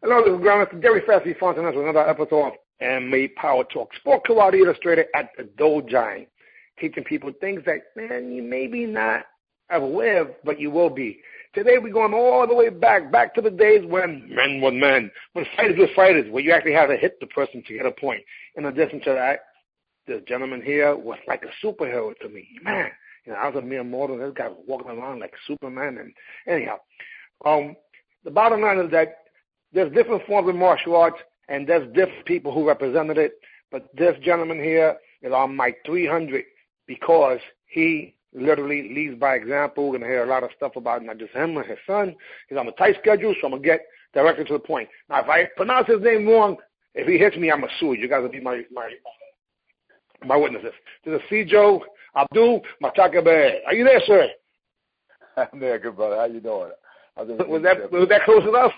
Hello, this is Grandmaster Gary Fasty Fontanes with another episode of MMA Power Talk. Sport karate illustrator at the Dojo, teaching people things that, man, you maybe not aware of, but you will be. Today we're going all the way back to the days when men were men, when fighters were fighters, where you actually had to hit the person to get a point. In addition to that, this gentleman here was like a superhero to me. Man, I was a mere mortal. This guy was walking around like Superman. And anyhow, the bottom line is that there's different forms of martial arts, and there's different people who represented it. But this gentleman here is on my 300 because he literally leads by example. We're going to hear a lot of stuff about not just him and his son. He's on a tight schedule, so I'm going to get directly to the point. Now, if I pronounce his name wrong, if he hits me, I'm going to sue you. You guys will be my witnesses. This is Sijo, Abdul, Mutakabbir. Are you there, sir? I'm there, good brother. How you doing? Was that close enough?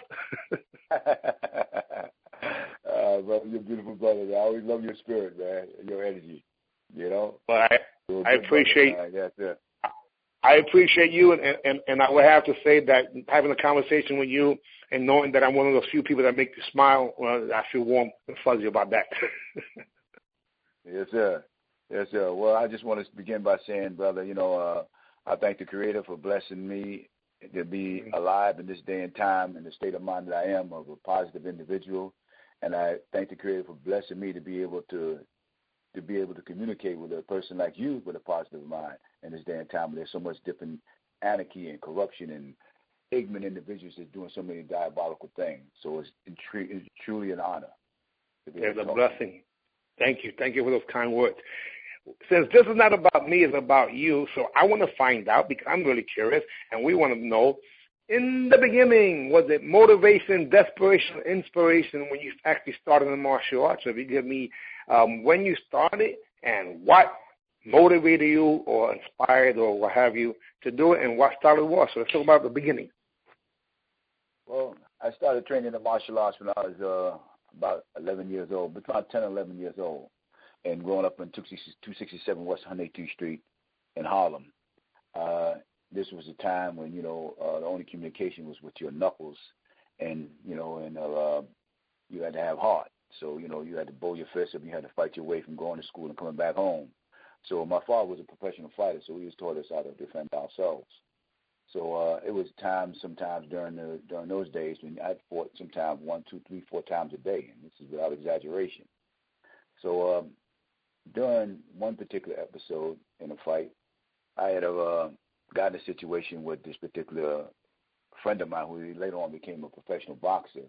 Brother, you're a beautiful brother. I always love your spirit, man, your energy. Well, I appreciate. Yes, sir. I appreciate you, and I would have to say that having a conversation with you and knowing that I'm one of those few people that make you smile, well, I feel warm and fuzzy about that. Yes, sir. Yes, sir. Well, I just want to begin by saying, brother, I thank the Creator for blessing me to be alive in this day and time in the state of mind that I am of a positive individual, and I thank the Creator for blessing me to be able to communicate with a person like you with a positive mind in this day and time. Where there's so much different anarchy and corruption and ignorant individuals that's doing so many diabolical things. So it's truly an honor. It's a blessing. Thank you for those kind words. Since this is not about me, it's about you, so I want to find out because I'm really curious, and we want to know, in the beginning, was it motivation, desperation, inspiration when you actually started in martial arts? So if you give me when you started and what motivated you or inspired or what have you to do it and what style it was. So let's talk about the beginning. Well, I started training in martial arts when I was about 11 years old, between 10 and 11 years old. And growing up in 267 West 118th Street in Harlem. This was a time when, the only communication was with your knuckles and you had to have heart. So, you had to bow your fist up, you had to fight your way from going to school and coming back home. So my father was a professional fighter, so he was taught us how to defend ourselves. So it was sometimes during those days when I fought sometimes 1, 2, 3, 4 times a day, and this is without exaggeration. So during one particular episode in a fight, I had gotten a situation with this particular friend of mine who later on became a professional boxer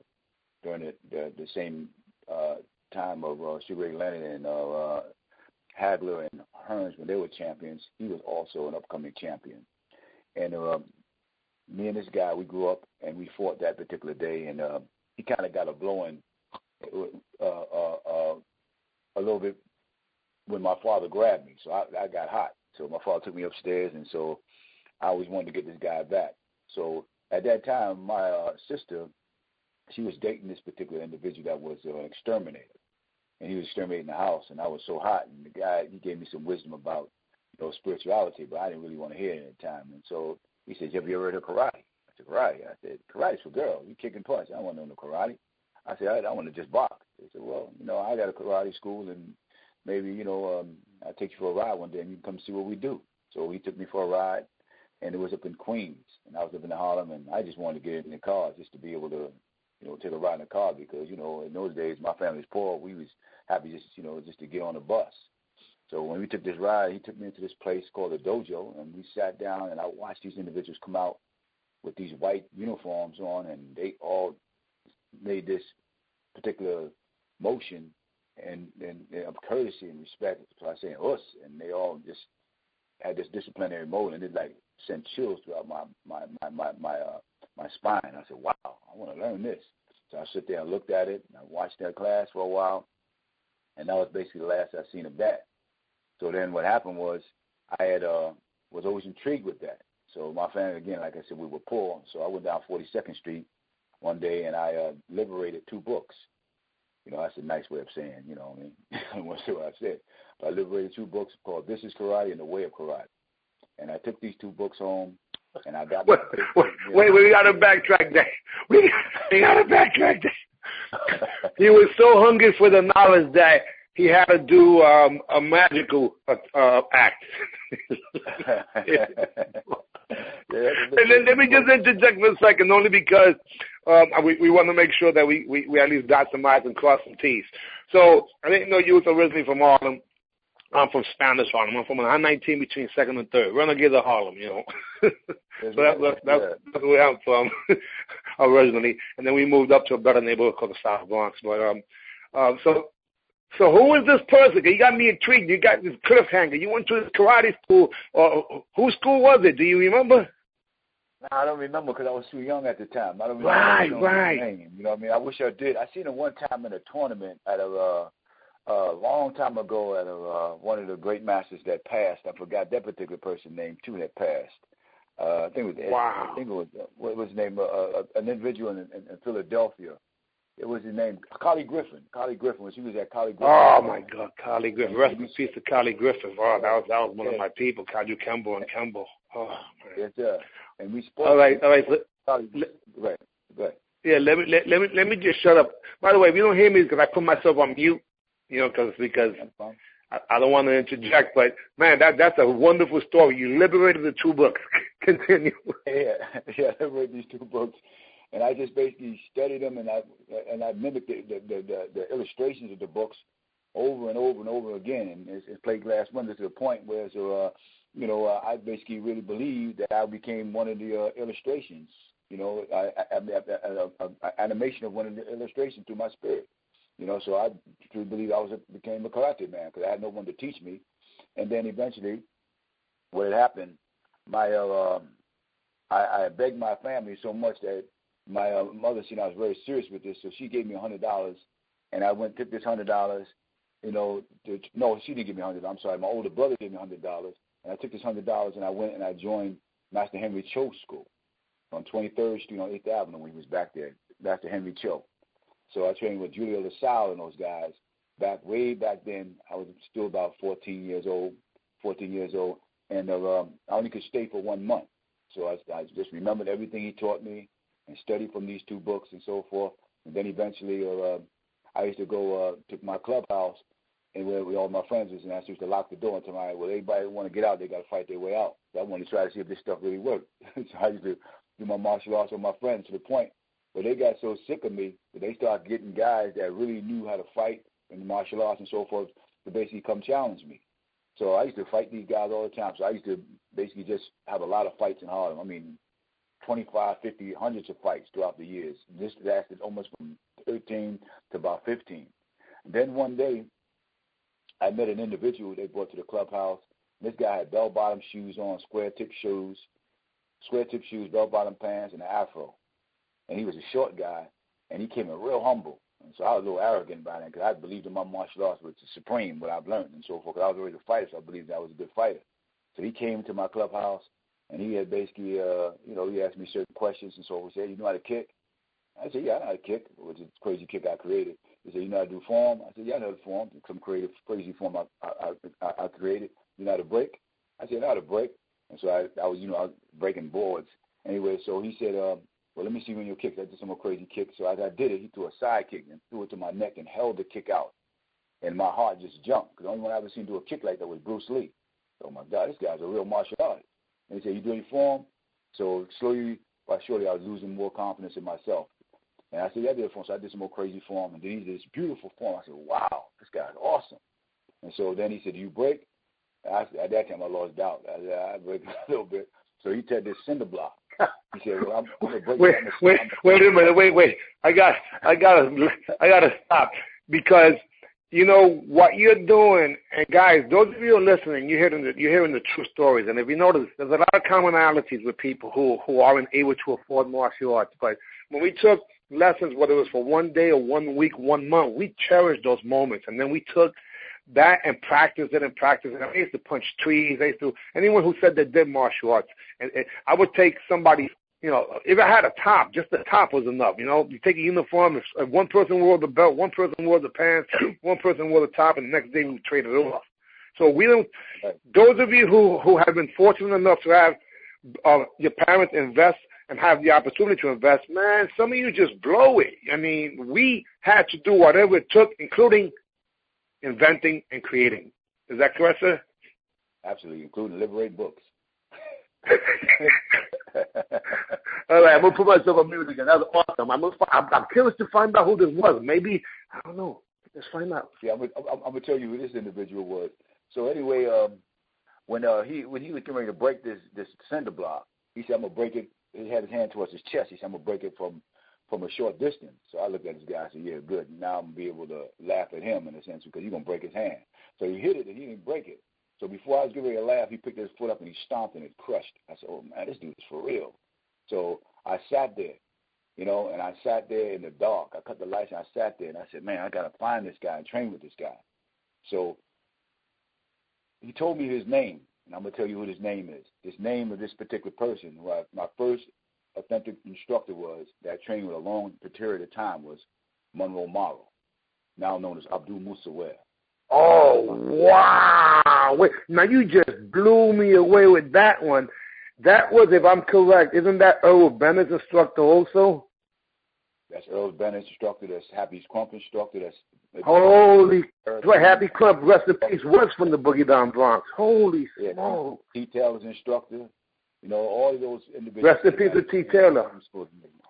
during the same time of Sugar Ray Leonard and Hagler and Hearns when they were champions. He was also an upcoming champion. And me and this guy, we grew up and we fought that particular day, and he kind of got a blowing a little bit when my father grabbed me. So I got hot. So my father took me upstairs, and so I always wanted to get this guy back. So at that time, my sister, she was dating this particular individual that was an exterminator, and he was exterminating the house, and I was so hot. And the guy, he gave me some wisdom about spirituality, but I didn't really want to hear it at the time. And so he said, "Have you ever heard of karate?" I said, "Karate." I said, "Karate's for girls. You kick and punch. I don't want to know no karate." I said, I want to just box. They said, "Well, I got a karate school, and maybe, I'll take you for a ride one day, and you can come see what we do." So he took me for a ride, and it was up in Queens, and I was living in Harlem, and I just wanted to get in the car just to be able to, take a ride in the car because, in those days, my family's poor. We was happy just to get on the bus. So when we took this ride, he took me into this place called the Dojo, and we sat down, and I watched these individuals come out with these white uniforms on, and they all made this particular motion and of courtcy and respect. So I say us, and they all just had this disciplinary mode, and it like sent chills throughout my spine. I said, "Wow, I want to learn this." So I sit there and looked at it, and I watched that class for a while, and that was basically the last I seen of that. So then what happened was I had was always intrigued with that. So my family, again, like I said, we were poor, so I went down 42nd Street one day, and I liberated 2 books. That's a nice way of saying, what I mean? I don't want to say what I said. But I liberated 2 books called This is Karate and The Way of Karate. And I took these 2 books home, And I got wait, we got to backtrack that. We got to backtrack that. He was so hungry for the knowledge that he had to do a magical act. And then let me just interject for a second, only because we want to make sure that we at least dot some I's and cross some T's. So I didn't know you was originally from Harlem. I'm from Spanish Harlem. I'm from an I-19 between 2nd and 3rd. Renegade of Harlem, you know. So that's where I'm from originally. And then we moved up to a better neighborhood called the South Bronx. But so who is this person? You got me intrigued. You got this cliffhanger. You went to this karate school. Whose school was it? Do you remember? No, I don't remember because I was too young at the time. I don't remember his name. You know what I mean? I wish I did. I seen him one time in a tournament at a long time ago at one of the great masters that passed. I forgot that particular person's name too that passed. I think it was. Wow. I think it was what was his name? An individual in Philadelphia. It was his name, Collie Griffin. Collie Griffin. He was at Collie Griffin. Oh my God, Collie Griffin. Rest in peace to Collie Griffin. Oh, that was one of my people, Kaju Kembo and Kembo. Oh man. Yes, sir. And we spoke. All right. Right. Go ahead. Yeah, let me just shut up. By the way, if you don't hear me, because I put myself on mute, you know, because I don't want to interject. But man, that's a wonderful story. You liberated the 2 books. Continue. Yeah, I read these 2 books. And I just basically studied them, and I mimicked the illustrations of the books over and over and over again, and it's played glass windows to the point where, I basically really believed that I became one of the illustrations. You know, animation of one of the illustrations through my spirit. You know, so I truly believe became a karate man because I had no one to teach me, and then eventually, what had happened, I begged my family so much that my mother, I was very serious with this, so she gave me $100, and I went and took this $100, no, she didn't give me $100. I'm sorry, my older brother gave me $100, and I took this $100 and I went and I joined Master Henry Cho's school on 23rd Street on 8th Avenue when he was back there, Master Henry Cho. So I trained with Julio LaSalle and those guys way back then. I was still about 14 years old, and I only could stay for 1 month. So I just remembered everything he taught me and studied from these 2 books and so forth. And then eventually I used to go to my clubhouse and where all my friends was, and I used to lock the door and tell them, well, everybody want to get out, they got to fight their way out. So I wanted to try to see if this stuff really worked. So I used to do my martial arts with my friends to the point where they got so sick of me that they started getting guys that really knew how to fight in the martial arts and so forth to basically come challenge me. So I used to fight these guys all the time. So I used to basically just have a lot of fights in Harlem. I mean, 25, 50, hundreds of fights throughout the years. This lasted almost from 13 to about 15. And then one day, I met an individual they brought to the clubhouse. This guy had bell-bottom shoes on, square-tip shoes, bell-bottom pants, and an afro. And he was a short guy, and he came in real humble. And so I was a little arrogant by then because I believed in my martial arts was supreme, what I've learned and so forth. Because I was already a fighter, so I believed I was a good fighter. So he came to my clubhouse, and he had basically, he asked me certain questions and so forth. He said, you know how to kick? I said, yeah, I know how to kick, which is a crazy kick I created. He said, you know how to do form? I said, yeah, I know how to form. Some crazy form I created. You know how to break? I said, I know how to break. And so I was breaking boards. Anyway, so he said, well, let me see when you kick. I did some more crazy kicks. So as I did it, he threw a side kick and threw it to my neck and held the kick out. And my heart just jumped because the only one I ever seen do a kick like that was Bruce Lee. So, oh, my God, this guy's a real martial artist. And he said, you do any form? So slowly but surely I was losing more confidence in myself. And I said, yeah, I did a form. So I did some more crazy form. And then he did this beautiful form. I said, wow, this guy's awesome. And so then he said, do you break? At that time, I lost doubt. I break a little bit. So he said this cinder block. He said, well, I'm going to break. Wait a minute. Wait. I gotta stop because you know what you're doing. And guys, those of you who are listening, you're hearing the true stories. And if you notice, there's a lot of commonalities with people who aren't able to afford martial arts. But when we took lessons, whether it was for 1 day or 1 week, 1 month, we cherished those moments. And then we took that and practiced it. I used to punch trees. Anyone who said they did martial arts. And I would take somebody, if I had a top, just the top was enough. You take a uniform, if one person wore the belt, one person wore the pants, one person wore the top, and the next day we would trade it off. So those of you who have been fortunate enough to have your parents invest and have the opportunity to invest, man, some of you just blow it. I mean, we had to do whatever it took, including inventing and creating. Is that correct, sir? Absolutely, including liberating books. All right, I'm going to put myself on mute again. That was awesome. I'm curious to find out who this was. Maybe, I don't know. Let's find out. Yeah, I'm going to tell you who this individual was. So anyway, when he was getting ready to break this cinder block, he said, I'm going to break it. He had his hand towards his chest. He said, I'm going to break it from a short distance. So I looked at this guy and said, yeah, good. Now I'm going to be able to laugh at him in a sense because you're going to break his hand. So he hit it and he didn't break it. So before I was getting ready to laugh, he picked his foot up and he stomped and it crushed. I said, oh, man, this dude is for real. So I sat there, and I sat there in the dark. I cut the lights and I sat there and I said, man, I got to find this guy and train with this guy. So he told me his name, and I'm going to tell you who his name is. This name of this particular person, who my first authentic instructor was, that trained with a long period of time, was Monroe Morrow, now known as Abdul Musawir. Oh, wow. Wait, now you just blew me away with that one. That was, if I'm correct, isn't that Earl Bennett's instructor also? That's Earl Bennett's instructor. That's Happy's Crump instructor. That's holy, right, Happy Crump, rest in peace, was from the Boogie Down Bronx. Holy smoke. T. Taylor's instructor. All of those individuals. Rest in peace to T. Taylor.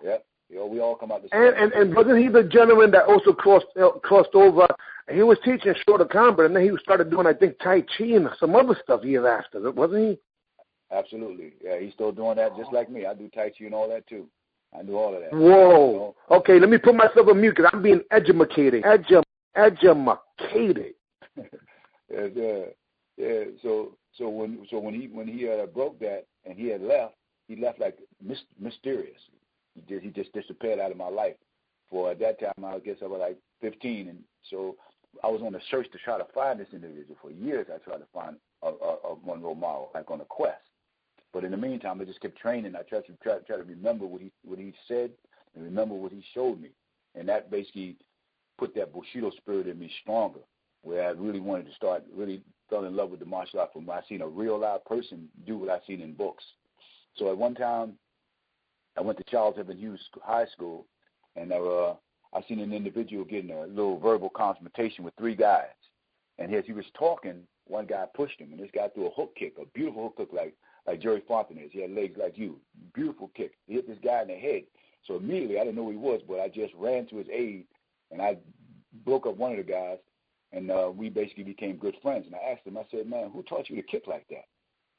Yep. We all come out the same. And wasn't he the gentleman that also crossed over? He was teaching shorter combat, and then he started doing, I think, Tai Chi and some other stuff years after, wasn't he? Absolutely. Yeah, he's still doing that just like me. I do Tai Chi and all that, too. I do all of that. Whoa. Okay, let me put myself on mute because I'm being edumacated. Edumacated. Yeah. So when he broke that and he left like mysterious. He just disappeared out of my life. For at that time, I guess I was like 15, and so I was on a search to try to find this individual. For years, I tried to find a Monroe Morrow, like on a quest. But in the meantime, I just kept training. I tried to remember what he said and remember what he showed me, and that basically put that Bushido spirit in me stronger, where I really wanted to really fell in love with the martial art from when I seen a real live person do what I seen in books. So at one time, I went to Charles Evan Hughes High School, and I seen an individual getting a little verbal confrontation with three guys. And as he was talking, one guy pushed him, and this guy threw a hook kick, a beautiful hook kick like Jerry Fontenay. He had legs like you. Beautiful kick. He hit this guy in the head. So immediately, I didn't know who he was, but I just ran to his aid, and I broke up one of the guys, and we basically became good friends. And I asked him, I said, man, who taught you to kick like that?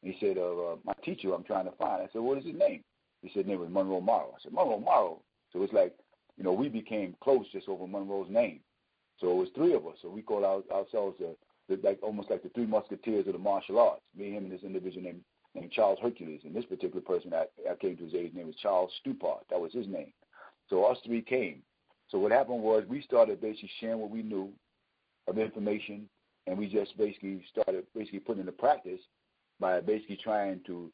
And he said, my teacher I'm trying to find. I said, what is his name? He said his name was Monroe Morrow. I said, Monroe Morrow? So it's like, we became close just over Monroe's name. So it was three of us. So we called ourselves almost like the three musketeers of the martial arts. Me, him, and this individual named Charles Hercules. And this particular person I came to his aid, his name was Charles Stupart. That was his name. So us three came. So what happened was we started basically sharing what we knew of information, and we just basically started putting into practice by basically trying to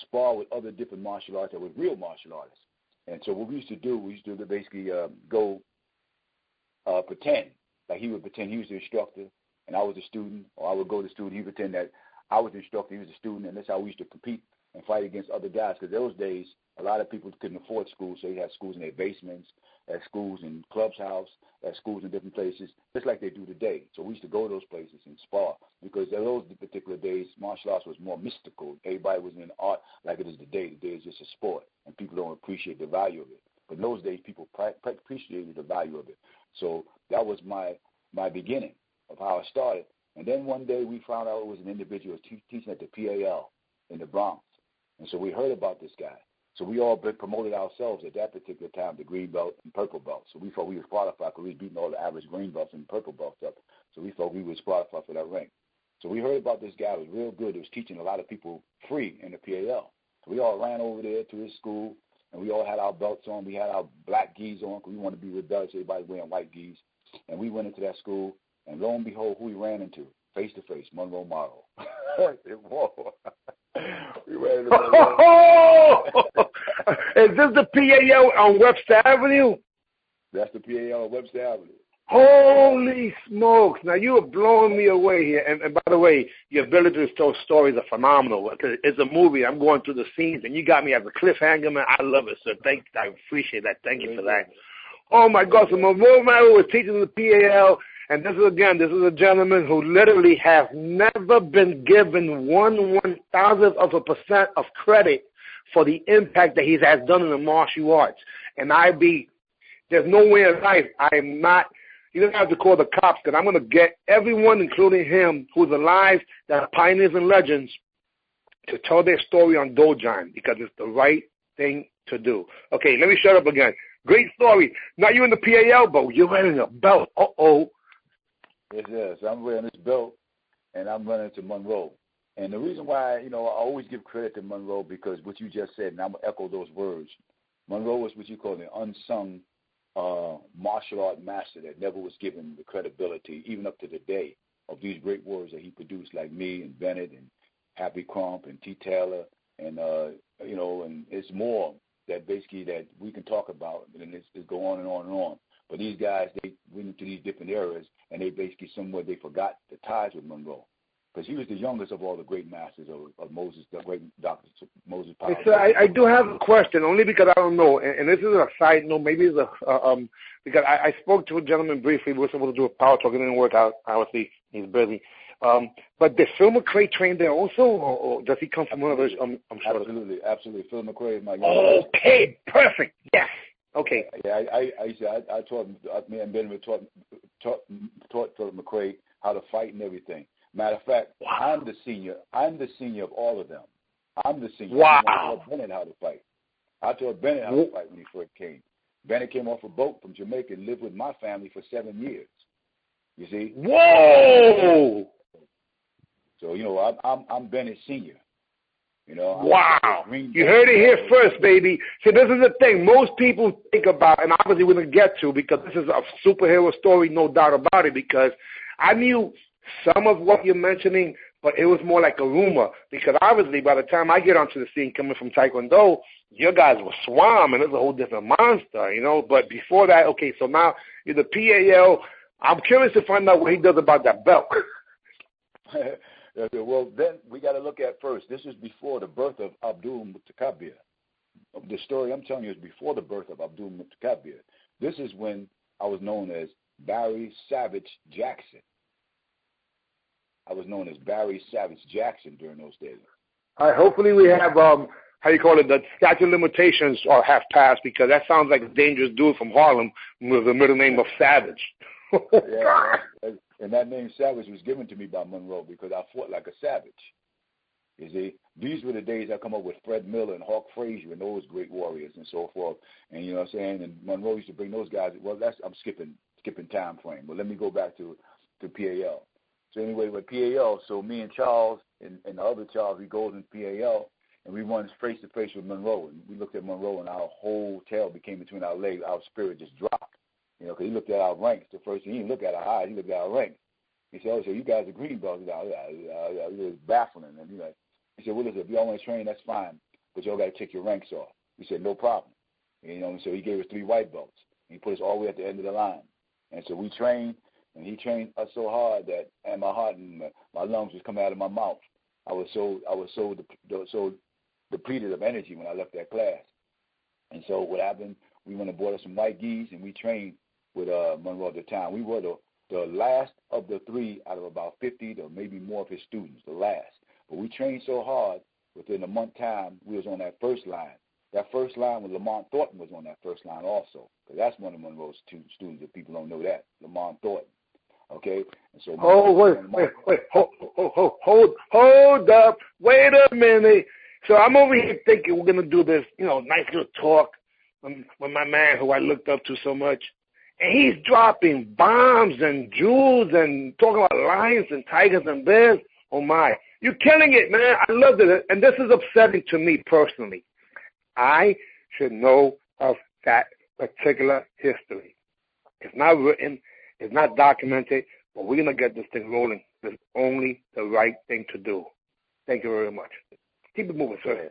spar with other different martial arts that were real martial artists. And so what we used to do, basically go pretend. Like he would pretend he was the instructor and I was a student, or I would go to the student, he would pretend that I was the instructor, he was a student, and that's how we used to compete and fight against other guys. Because those days, a lot of people couldn't afford schools, so you had schools in their basements, at schools in clubs house, at schools in different places, just like they do today. So we used to go to those places and spar, because in those particular days, martial arts was more mystical. Everybody was in art like it is today. Today is just a sport, and people don't appreciate the value of it. But in those days, people appreciated the value of it. So that was my beginning of how I started. And then one day we found out it was an individual teaching at the PAL in the Bronx. And so we heard about this guy. So we all promoted ourselves at that particular time, the green belt and purple belt. So we thought we was qualified because we was beating all the average green belts and purple belts up. So we thought we was qualified for that rank. So we heard about this guy. It was real good. He was teaching a lot of people free in the PAL. So we all ran over there to his school, and we all had our belts on. We had our black gis on because we wanted to be rebellious. Everybody wearing white gis. And we went into that school, and lo and behold, who we ran into? Face-to-face, Monroe Morrow. Whoa. We ran into Monroe. Is this the PAL on Webster Avenue? That's the PAL on Webster Avenue. Holy smokes. Now, you are blowing me away here. And by the way, your ability to tell stories are phenomenal. It's a movie. I'm going through the scenes, and you got me as a cliffhanger, man. I love it, sir. I appreciate that. Thank you for that. Oh, my God. So my role model was teaching the PAL, and this is a gentleman who literally has never been given 1/1000th of a percent of credit for the impact that he has done in the martial arts. And there's no way in life I'm not. You don't have to call the cops, because I'm going to get everyone, including him, who's alive, that are pioneers and legends, to tell their story on Dojang, because it's the right thing to do. Okay, let me shut up again. Great story. Now you're in the PAL, but you're wearing a belt. Uh-oh. Yes. I'm wearing this belt, and I'm running to Monroe. And the reason why, I always give credit to Monroe, because what you just said, and I'm going to echo those words. Monroe is what you call an unsung martial art master that never was given the credibility, even up to the day, of these great warriors that he produced, like me and Bennett and Happy Crump and T. Taylor, and and it's more that basically that we can talk about, and it's go on and on and on. But these guys, they went into these different eras, and they basically somewhere they forgot the ties with Monroe, because he was the youngest of all the great masters of Moses, the great Dr. Moses Powell. So I do have a question, only because I don't know, and this is a side note, maybe it's because I spoke to a gentleman briefly. We were supposed to do a power talk. It didn't work out. Obviously, he's busy. But did Phil McRae train there also, or does he come from one of those? Absolutely. Phil McRae is my Okay, perfect. Yes. Okay. Yeah, I taught me and Ben taught Phil McRae how to fight and everything. Matter of fact, wow. I'm the senior of all of them. I'm the senior. Wow. I taught Bennett how to fight. I taught Bennett how to fight when he first came. Bennett came off a boat from Jamaica and lived with my family for 7 years. You see? Whoa! So I'm Bennett senior. Wow! You heard it here first, baby. See, this is the thing most people think about, and obviously we're gonna get to, because this is a superhero story, no doubt about it. Because I knew some of what you're mentioning, but it was more like a rumor, because obviously by the time I get onto the scene coming from Taekwondo, your guys were swarming. It's a whole different monster, But before that, okay, so now you're the PAL. I'm curious to find out what he does about that belt. Well, then we got to look at first. This is before the birth of Abdul Mutakabbir. The story I'm telling you is before the birth of Abdul Mutakabbir. This is when I was known as Barry Savage Jackson. I was known as Barry Savage Jackson during those days. All right, hopefully we have, the statute of limitations have passed, because that sounds like a dangerous dude from Harlem with the middle name of Savage. Yeah, and that name Savage was given to me by Monroe, because I fought like a savage. You see, these were the days I come up with Fred Miller and Hawk Frazier and those great warriors and so forth. And you know what I'm saying? And Monroe used to bring those guys. Well, I'm skipping time frame, but let me go back to PAL. So anyway, with PAL, so me and Charles and the other Charles, we go in PAL, and we went face to face with Monroe. And we looked at Monroe, and our whole tail became between our legs. Our spirit just dropped, because he looked at our ranks. The first thing, he didn't look at our eyes, he looked at our ranks. He said, "Oh, so you guys are green belts?" It was baffling. And he said, "Well, listen, if y'all want to train, that's fine, but y'all got to take your ranks off." We said, "No problem." And so he gave us 3 white belts. He put us all the way at the end of the line. And so we trained. And he trained us so hard that, and my heart and my lungs was coming out of my mouth. I was so depleted of energy when I left that class. And so what happened? We went and bought us some white gis, and we trained with Monroe at the time. We were the last of the 3 out of about 50 to maybe more of his students, the last. But we trained so hard, within a month time, we was on that first line. That first line with Lamont Thornton was on that first line also, because that's one of Monroe's 2 students. If people don't know that, Lamont Thornton. Okay, and so hold up, wait a minute. So I'm over here thinking we're gonna do this, nice little talk with my man who I looked up to so much, and he's dropping bombs and jewels and talking about lions and tigers and bears. Oh my, you're killing it, man! I loved it, and this is upsetting to me personally. I should know of that particular history. It's not written. It's not documented, but we're going to get this thing rolling. It's only the right thing to do. Thank you very much. Keep it moving, sir.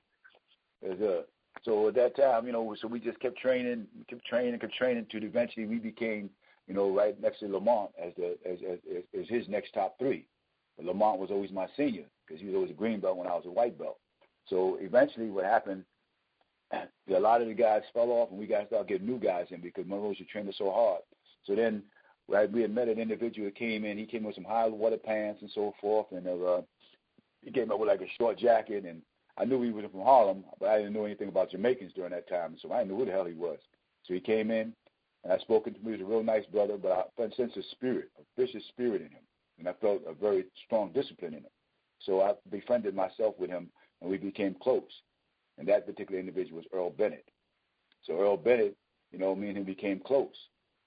So at that time, so we just kept training to eventually we became, right next to Lamont as his next top three. But Lamont was always my senior because he was always a green belt when I was a white belt. So eventually what happened, a lot of the guys fell off, and we got to start getting new guys in because Monroe used to train us so hard. So then we had met an individual that came in. He came with some high water pants and so forth, and he came up with like a short jacket, and I knew he was from Harlem, but I didn't know anything about Jamaicans during that time, so I didn't know who the hell he was. So he came in, and I spoke to him. He was a real nice brother, but I felt a sense of spirit, a vicious spirit in him, and I felt a very strong discipline in him. So I befriended myself with him, and we became close. And that particular individual was Earl Bennett. So Earl Bennett, me and him became close.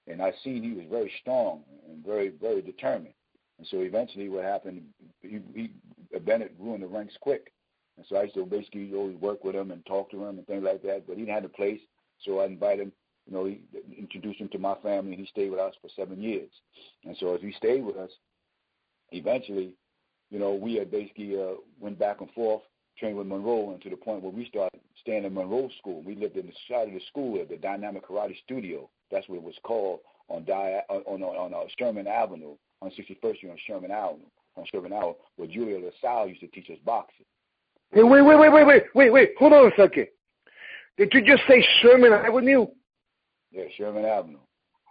And I seen he was very strong and very, very determined. And so eventually what happened, Bennett grew in the ranks quick. And so I used to basically always work with him and talk to him and things like that. But he didn't have a place, so I invited him, he introduced him to my family, and he stayed with us for 7 years. And so as he stayed with us, eventually, we had basically went back and forth, trained with Monroe, and to the point where we started staying in Monroe School. We lived in the side of the school at the Dynamic Karate Studio. That's what it was called on Sherman Avenue, on 61st Street on Sherman Avenue, where Julia LaSalle used to teach us boxing. Hey, wait, hold on a second. Did you just say Sherman Avenue? Yeah, Sherman Avenue.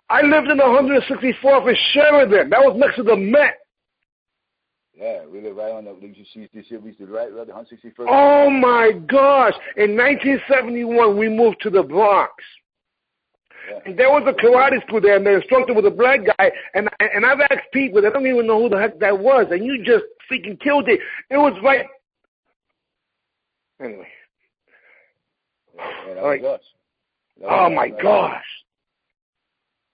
I lived in 164th in Sheridan. That was next to the Met. Yeah, we live right on the. We used to right the 161st. Oh my gosh! In 1971, we moved to the Bronx, and there was a karate school there, and the instructor was a black guy. And I've asked people, they don't even know who the heck that was, and you just freaking killed it. It was right. Anyway, that was us. Oh my gosh!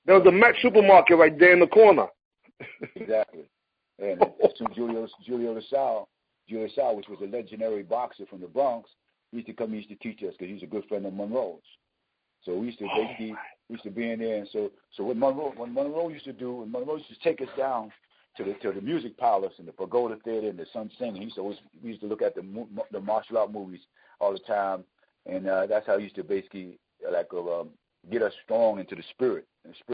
There was a Met supermarket right there in the corner. Exactly. And Julio LaSalle, which was a legendary boxer from the Bronx, he used to teach us because he was a good friend of Monroe's. So we used to be in there. And so what Monroe used to do, Monroe used to take us down to the Music Palace and the Pagoda Theater and the Sun Singing. We used to look at the martial art movies all the time, and that's how he used to basically get us strong into the spirit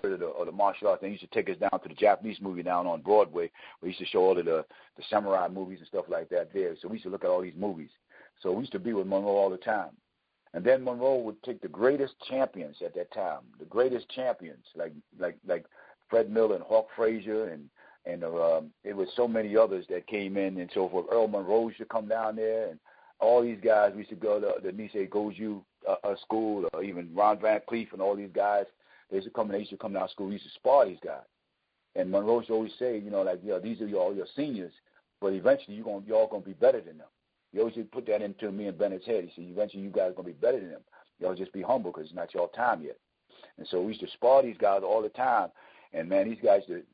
of the martial arts. They used to take us down to the Japanese movie down on Broadway. We used to show all of the samurai movies and stuff like that there. So we used to look at all these movies. So we used to be with Monroe all the time. And then Monroe would take the greatest champions at that time, the greatest champions like Fred Miller and Hawk Frazier and it was so many others that came in and so forth. Earl Monroe used to come down there, and all these guys. We used to go to the Nisei Goju school, or even Ron Van Cleef and all these guys. They used to come down to school. We used to spar these guys. And Monroe used to always say, these are all your seniors, but eventually you're all going to be better than them. He always put that into me and Bennett's head. He said, eventually you guys are going to be better than them. Y'all just be humble because it's not your time yet. And so we used to spar these guys all the time. And, man, these guys, hit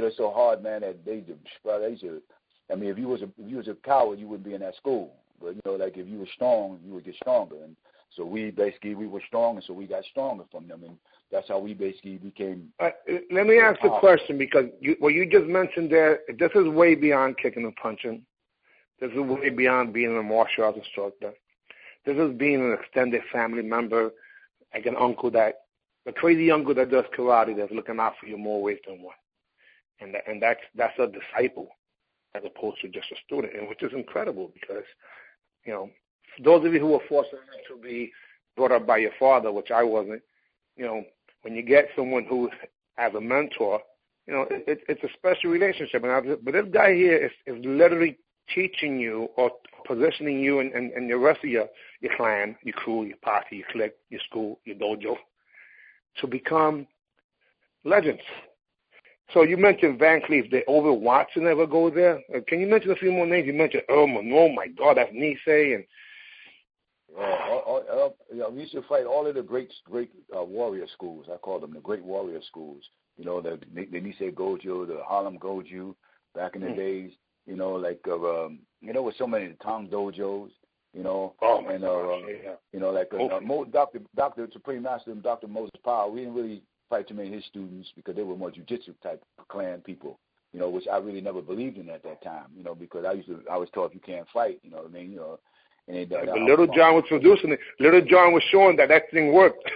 us so hard, man, that if you was a coward, you wouldn't be in that school. But, if you were strong, you would get stronger. And so we were strong, and so we got stronger from them. And that's how we basically became. Let me ask a question, because what you just mentioned there, this is way beyond kicking and punching. This is way beyond being a martial arts instructor. This is being an extended family member, like an uncle a crazy uncle that does karate that's looking out for you more ways than one. And that's a disciple as opposed to just a student, and which is incredible because, for those of you who were fortunate to be brought up by your father, which I wasn't, when you get someone who as a mentor, it's a special relationship. But this guy here is literally teaching you or positioning you and the rest of your clan, your crew, your party, your clique, your school, your dojo, to become legends. So you mentioned Van Cleef. Did Over Watson ever go there? Can you mention a few more names? You mentioned Earl Monroe. My God, that's Nisei. And we used to fight all of the great warrior schools. I call them the great warrior schools. The Nisei Goju, the Harlem Goju, back in the days. With so many Tong dojos. Dr. Supreme Master and Dr. Moses Powell. We didn't really fight too many of his students because they were more jiu-jitsu type clan people, which I really never believed in at that time, because I was taught you can't fight, and but Little John was producing it. Little John was showing that thing worked.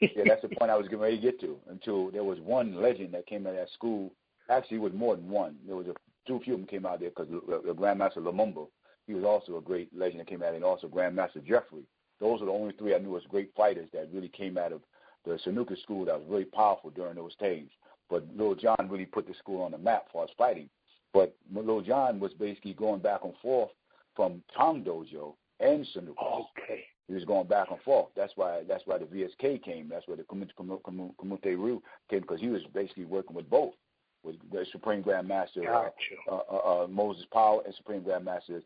Yeah, that's the point I was getting ready to get to. Until there was one legend that came out of that school. Actually, it was more than one. There was two few of them came out there because the Grandmaster Lumumba, he was also a great legend that came out, and also Grandmaster Jeffrey. Those are the only three I knew as great fighters that really came out of the Sanuka school that was really powerful during those days. But Lil John really put the school on the map for us fighting. But Lil John was basically going back and forth from Tong Dojo and Sanuka. Okay. He was going back and forth. That's why the VSK came. That's where the Kumute Ryu came, because he was basically working with both, with the Supreme Grandmaster Moses Powell and Supreme Grandmaster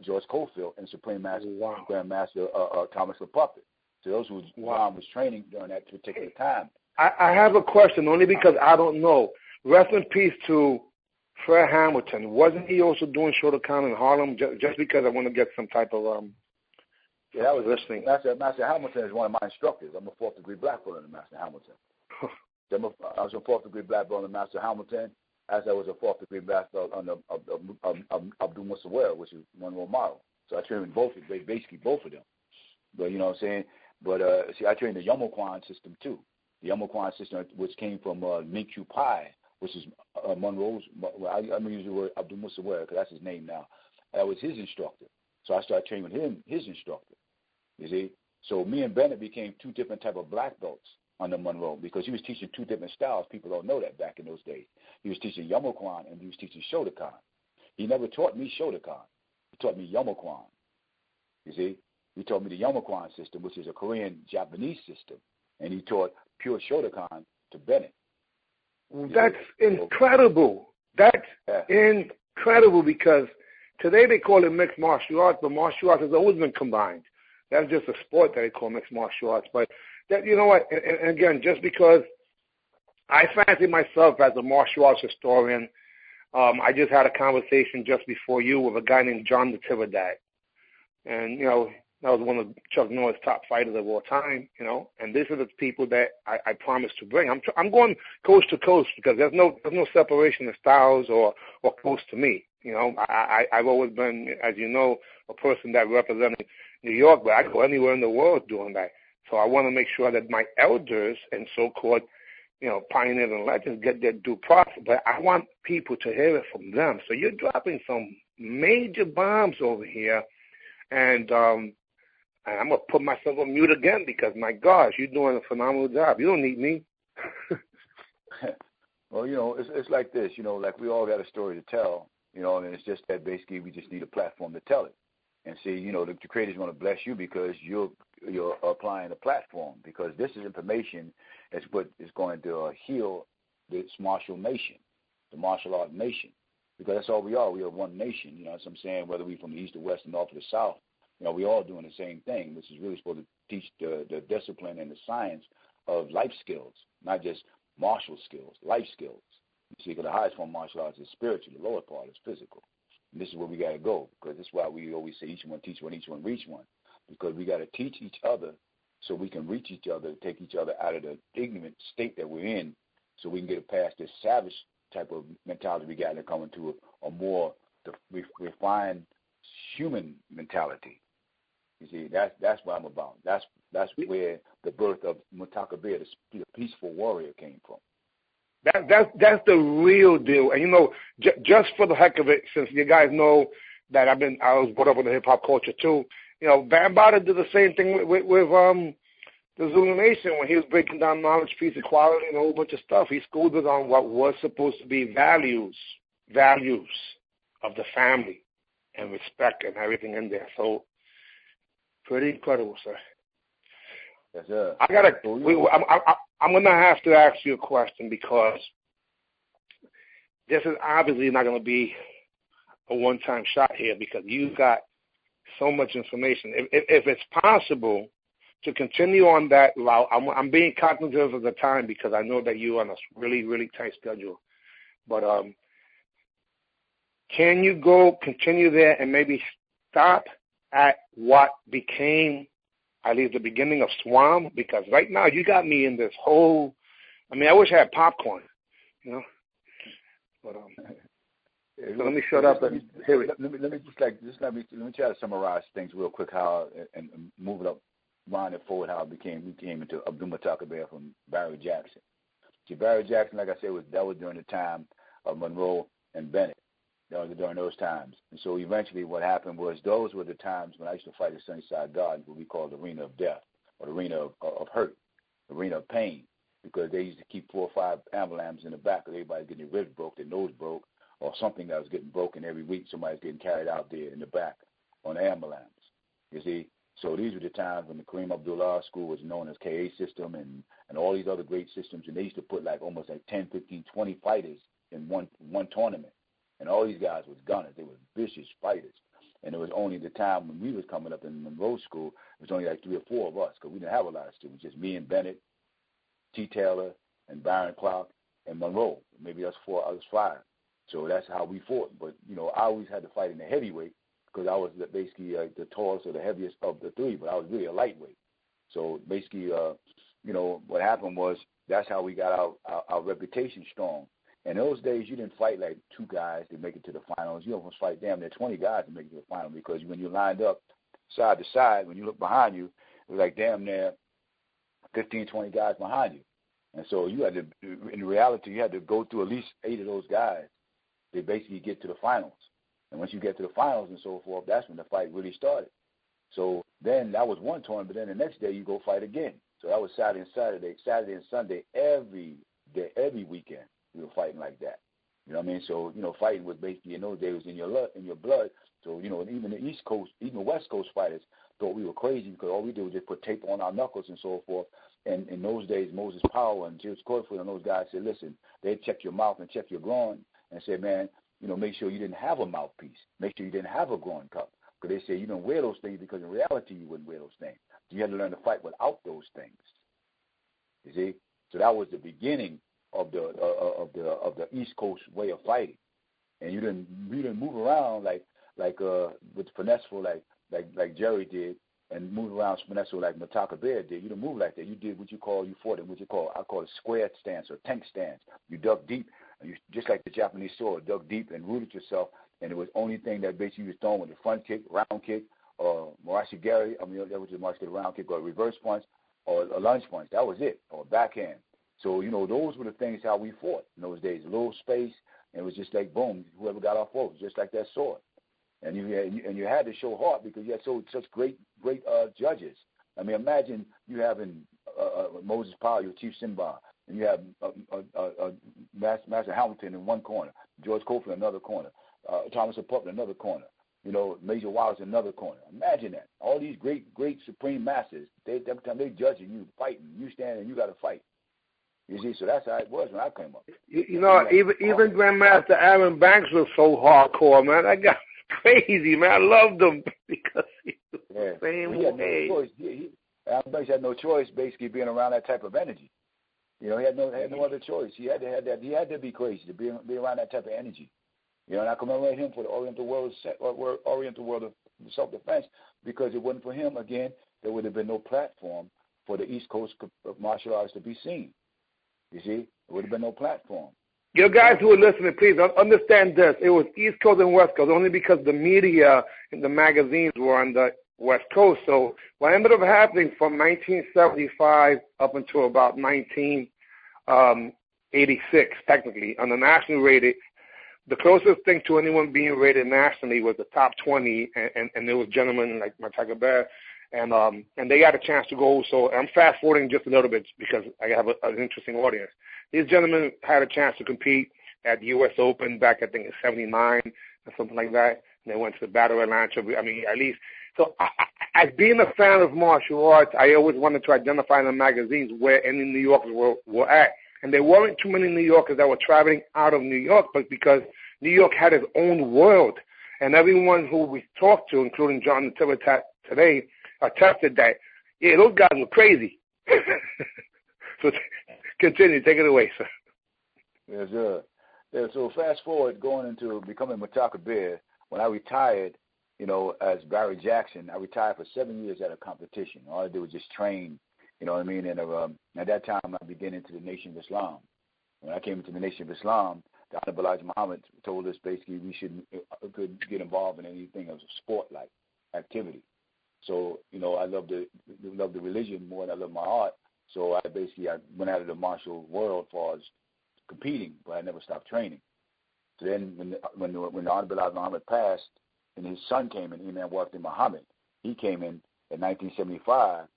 George Cofield and Supreme Grandmaster Thomas the Puppet. So those who John was training during that particular time. I have a question only because I don't know. Rest in peace to Fred Hamilton. Wasn't he also doing Shotokan in Harlem? Just because I want to get some type of yeah, that was listening. Master Hamilton is one of my instructors. I'm a 4th degree black belt in Master Hamilton. I was a 4th degree black belt in Master Hamilton, as I was a 4th degree black belt under Abdul Musawir, which is Monroe model. So I trained basically both of them. But you know what I'm saying? But see, I trained the Yomokwan system too. The Yomokwan system, which came from Minkyu Pai, which is Monroe's. I'm gonna use the word Abdul Musawir because that's his name now. That was his instructor. So I started training with him, his instructor. You see? So me and Bennett became two different type of black belts under Monroe because he was teaching two different styles. People don't know that back in those days. He was teaching Yomokwan and he was teaching Shotokan. He never taught me Shotokan. He taught me Yomokwan. You see? He taught me the Yomokwan system, which is a Korean-Japanese system. And he taught pure Shotokan to Bennett. That's incredible. That's incredible because today they call it mixed martial arts, but martial arts has always been combined. That's just a sport that they call mixed martial arts. But that, you know what? And again, just because I fancy myself as a martial arts historian, I just had a conversation just before you with a guy named John the Tividat. And, you know, that was one of Chuck Norris' top fighters of all time, you know. And these are the people that I promised to bring. I'm going coast to coast because there's no separation of styles or close to me. You know, I've always been, as you know, a person that represented New York, but I go anywhere in the world doing that. So I want to make sure that my elders and so-called, you know, pioneers and legends get their due process. But I want people to hear it from them. So you're dropping some major bombs over here, and I'm going to put myself on mute again because, my gosh, you're doing a phenomenal job. You don't need me. Well, you know, it's like this, you know, like we all got a story to tell, you know, and it's just that basically we just need a platform to tell it. And see, you know, the Creator's going to bless you because you're applying a platform, because this is information that's what is going to heal this martial nation, the martial art nation, because that's all we are. We are one nation, you know what I'm saying, whether we're from the east, the west, the north, or the south. You know, we're all doing the same thing, which is really supposed to teach the discipline and the science of life skills, not just martial skills, life skills. You see, because the highest form of martial arts is spiritual, the lower part is physical. And this is where we got to go, because this is why we always say each one teach one, each one reach one, because we got to teach each other so we can reach each other, take each other out of the ignorant state that we're in, so we can get past this savage type of mentality we got and come into a more refined human mentality. You see, that's what I'm about. That's where the birth of Mutakabbir, the peaceful warrior, came from. That's the real deal. And you know, just for the heck of it, since you guys know that I was brought up with the hip hop culture too. You know, Bambaataa did the same thing with the Zulu Nation when he was breaking down knowledge, peace, equality, and a whole bunch of stuff. He schooled us on what was supposed to be values of the family and respect and everything in there. So, pretty incredible, sir. Yes, sir. I'm going to have to ask you a question because this is obviously not going to be a one-time shot here because you've got so much information. If it's possible to continue on that route, I'm being cognizant of the time because I know that you're on a really, really tight schedule. But can you continue there and maybe stop at what became at least the beginning of Swam? Because right now you got me in this whole, I wish I had popcorn, you know. But so let me shut up and hear it. Let me try to summarize things real quick, how and move it up round it forward how we came into Abdul Mutakabbir from Barry Jackson. See, Barry Jackson, like I said, that was during the time of Monroe and Bennett. During those times. And so eventually what happened was those were the times when I used to fight at Sunnyside Gardens, what we call the arena of death, or the arena of hurt, the arena of pain, because they used to keep 4 or 5 ambulances in the back of everybody getting their ribs broke, their nose broke, or something that was getting broken every week. Somebody's getting carried out there in the back on the ambulance. You see? So these were the times when the Kareem Abdul School was known as KA system and all these other great systems, and they used to put almost 10, 15, 20 fighters in one tournament. And all these guys was gunners. They were vicious fighters. And it was only the time when we was coming up in Monroe School, it was only 3 or 4 of us because we didn't have a lot of students, just me and Bennett, T. Taylor, and Byron Clark, and Monroe. Maybe us 4, us 5. So that's how we fought. But, I always had to fight in the heavyweight because I was basically the tallest or the heaviest of the 3, but I was really a lightweight. So basically, what happened was that's how we got our reputation strong. In those days, you didn't fight 2 guys to make it to the finals. You almost fight damn near 20 guys to make it to the final because when you lined up side to side, when you look behind you, it was damn near 15, 20 guys behind you. And so you had to, in reality, you had to go through at least 8 of those guys to basically get to the finals. And once you get to the finals and so forth, that's when the fight really started. So then that was one tournament, but then the next day you go fight again. So that was Saturday and Sunday, every day, every weekend. We were fighting like that. You know what I mean? So, fighting was basically in those days was in your blood. So, even the East Coast, even the West Coast fighters thought we were crazy because all we did was just put tape on our knuckles and so forth. And in those days, Moses Powell and George Corfield and those guys said, listen, they'd check your mouth and check your groin and said, man, make sure you didn't have a mouthpiece. Make sure you didn't have a groin cup. Because they say you don't wear those things because in reality you wouldn't wear those things. You had to learn to fight without those things. You see? So that was the beginning of the East Coast way of fighting, and you didn't move around like with finesseful like Jerry did, and move around finesseful like Mutakabbir did. You didn't move like that. You did you fought in I call it square stance or tank stance. You dug deep, and you just like the Japanese sword, dug deep and rooted yourself. And it was only thing that basically was throwing with the front kick, round kick, or Morashigari. That was the round kick or a reverse punch or a lunge punch. That was it, or backhand. So, those were the things how we fought in those days. A little space, and it was just like, boom, whoever got off first, just like that sword. And you had to show heart because you had such great judges. I mean, imagine you having Moses Powell, your Chief Simba, and you have Master Hamilton in one corner, George Cofield in another corner, Thomas Pup in another corner, Major Wallace in another corner. Imagine that. All these great supreme masters, every time they judging you, fighting, you stand and you got to fight. You see, so that's how it was when I came up. Even Grandmaster Aaron Banks was so hardcore, man. That guy was crazy, man. I loved him because he was the same way. Aaron Banks had no choice, basically, being around that type of energy. He had no other choice. He had to have that. He had to be crazy to be around that type of energy. And I commemorate him for the Oriental world of self-defense because it wasn't for him. Again, there would have been no platform for the East Coast of martial arts to be seen. You see, it would have been no platform. You guys who are listening, please understand this. It was East Coast and West Coast only because the media and the magazines were on the West Coast. So what ended up happening from 1975 up until about 1986, technically, on the national rated, the closest thing to anyone being rated nationally was the top 20, and there was gentlemen like Mutakabbir, and they got a chance to go. So I'm fast forwarding just a little bit because I have an interesting audience. These gentlemen had a chance to compete at the U.S. Open back, I think, in '79 or something like that. And they went to the Battle of Atlanta. I mean, at least. So as being a fan of martial arts, I always wanted to identify in the magazines where any New Yorkers were at. And there weren't too many New Yorkers that were traveling out of New York, but because New York had its own world. And everyone who we talked to, including John Nativitat today, attested that, yeah, those guys were crazy. So continue. Take it away, sir. Yes, sir. Yeah, so fast forward, going into becoming Mutakabbir, when I retired, as Barry Jackson, I retired for 7 years at a competition. All I did was just train, you know what I mean? And at that time, I began into the Nation of Islam. When I came into the Nation of Islam, the Honorable Elijah Muhammad told us basically we could get involved in anything of sport-like activity. So, I love the religion more than I love my art. So I went out of the martial world as far as competing, but I never stopped training. So then when Abdul Muhammad passed and his son came in, Imam Wafdi Muhammad, he came in 1975.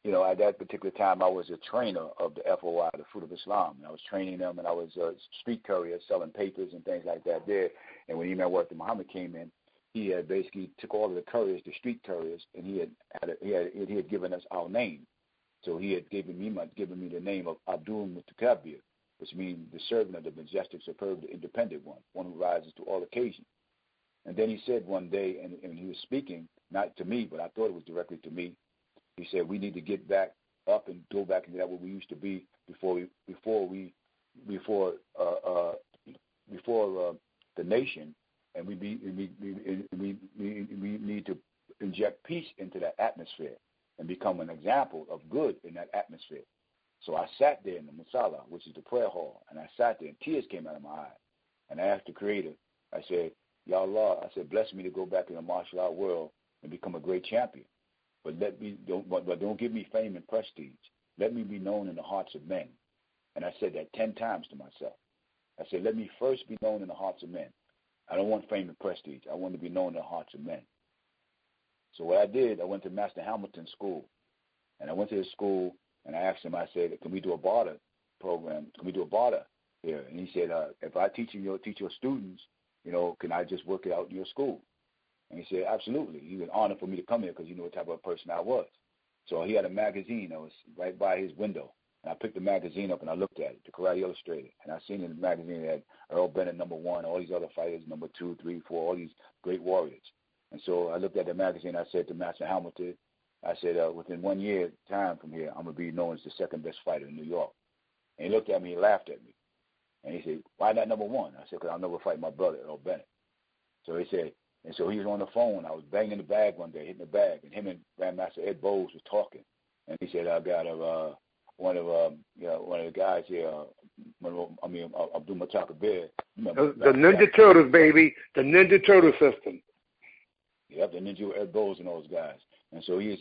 At that particular time, I was a trainer of the FOI, the Fruit of Islam. And I was training them, and I was a street courier selling papers and things like that there. And when Imam Wafdi Muhammad came in, he had basically took all of the couriers, the street couriers, and he had given us our name. So he had given me the name of Abdul Mutakabbir, which means the servant of the majestic, superb, the independent one who rises to all occasions. And then he said one day, and he was speaking, not to me, but I thought it was directly to me. He said, we need to get back up and go back into that what we used to be before the nation, and we need to inject peace into that atmosphere and become an example of good in that atmosphere. So I sat there in the Musalla, which is the prayer hall, and I sat there, and tears came out of my eyes. And I asked the Creator, I said, Ya Allah, I said, bless me to go back in the martial art world and become a great champion. But don't give me fame and prestige. Let me be known in the hearts of men. And I said that 10 times to myself. I said, let me first be known in the hearts of men. I don't want fame and prestige. I want to be known in the hearts of men. So what I did, I went to Master Hamilton's school. And I went to his school, and I asked him, I said, can we do a barter program? Can we do a barter here? And he said, if I teach your students, can I just work it out in your school? And he said, absolutely. He was honored for me to come here because he knew what type of person I was. So he had a magazine that was right by his window. And I picked the magazine up and I looked at it, the Karate Illustrated. And I seen in the magazine that Earl Bennett, #1, all these other fighters, #2, 3, 4, all these great warriors. And so I looked at the magazine. I said to Master Hamilton, I said, within 1 year time from here, I'm going to be known as the second best fighter in New York. And he looked at me and laughed at me. And he said, why not #1? I said, because I'll never fight my brother, Earl Bennett. So he said, and so he was on the phone. I was banging the bag one day, hitting the bag, and him and Grandmaster Ed Bowles was talking. And he said, I got one of the guys here, Abdul Mutakabbir. The Ninja Turtles, baby, the Ninja Turtle system. Yep, the Ninja Ed Bowles and those guys. And so he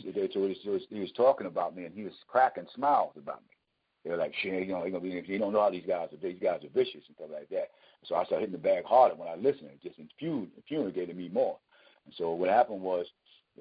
was talking about me, and he was cracking smiles about me. They were like, shit, you don't know how these guys are vicious and stuff like that. So I started hitting the bag harder when I listened. It just infuriated me more. And so what happened was,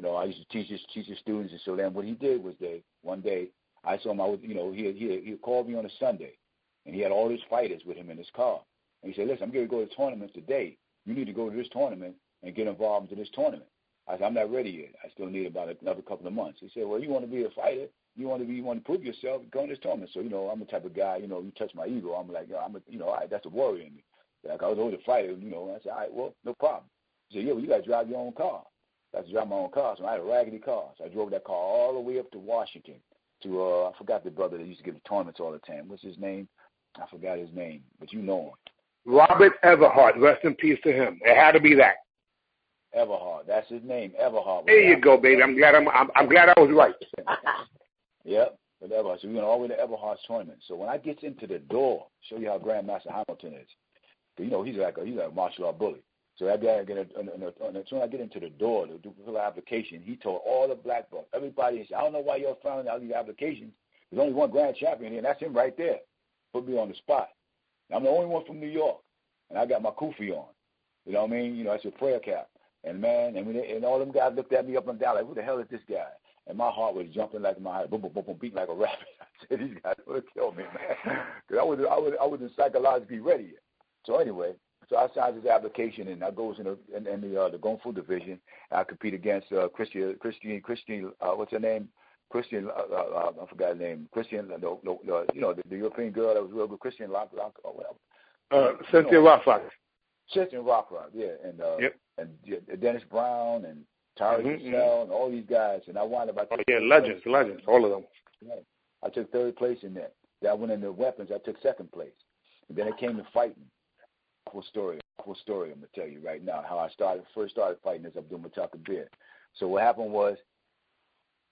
I used to teach his students. And so then what he did was that one day I saw him. He called me on a Sunday, and he had all his fighters with him in his car. And he said, listen, I'm going to go to the tournament today. You need to go to this tournament and get involved in this tournament. I said, I'm not ready yet. I still need about another couple of months. He said, well, you want to be a fighter? You want to prove yourself? Go in this tournament. So, I'm the type of guy, you touch my ego. I'm like, that's a warrior in me. Like, I was always a fighter, I said, all right, well, no problem. He said, yeah, well, you got to drive your own car. I had to drive my own car. So I had a raggedy car. So I drove that car all the way up to Washington to, I forgot the brother that used to give the tournaments all the time. What's his name? I forgot his name, but you know him. Robert Everhart. Rest in peace to him. It had to be that. Everhart. That's his name, Everhart. There you go, baby. I'm glad I was right. Yep. Whatever. So we went all the way to Everhart's tournament. So when I get into the door, show you how Grandmaster Hamilton is. He's like a martial art bully. So that guy, as soon as I get into the door to do the application, he told all the black belts, everybody, he said, I don't know why you're filling out these applications. There's only one grand champion here, and that's him right there. Put me on the spot. And I'm the only one from New York, and I got my kufi on. You know what I mean? That's your prayer cap. And man, and all them guys looked at me up and down like, who the hell is this guy? And my heart was jumping like my heart, boom, boom, boom, boom, beating like a rabbit. I said, these guys would have killed me, man, because I wasn't psychologically ready yet. So anyway, I signed this application, and I goes in the Kung Fu division. And I compete against Christian. What's her name? Christian. I forgot her name. Christian. The European girl that was real good. Christian Lock or whatever. Cynthia Rothrock. Cynthia Rothrock, yeah, and Dennis Brown and Tyrus Giselle and all these guys, and I wound up. Legends, all of them. Yeah. I took 3rd place in that. Then I went into weapons. I took 2nd place, and then it came to fighting. Full story. I'm gonna tell you right now how I first started fighting as Abdul Mutakabbir. So what happened was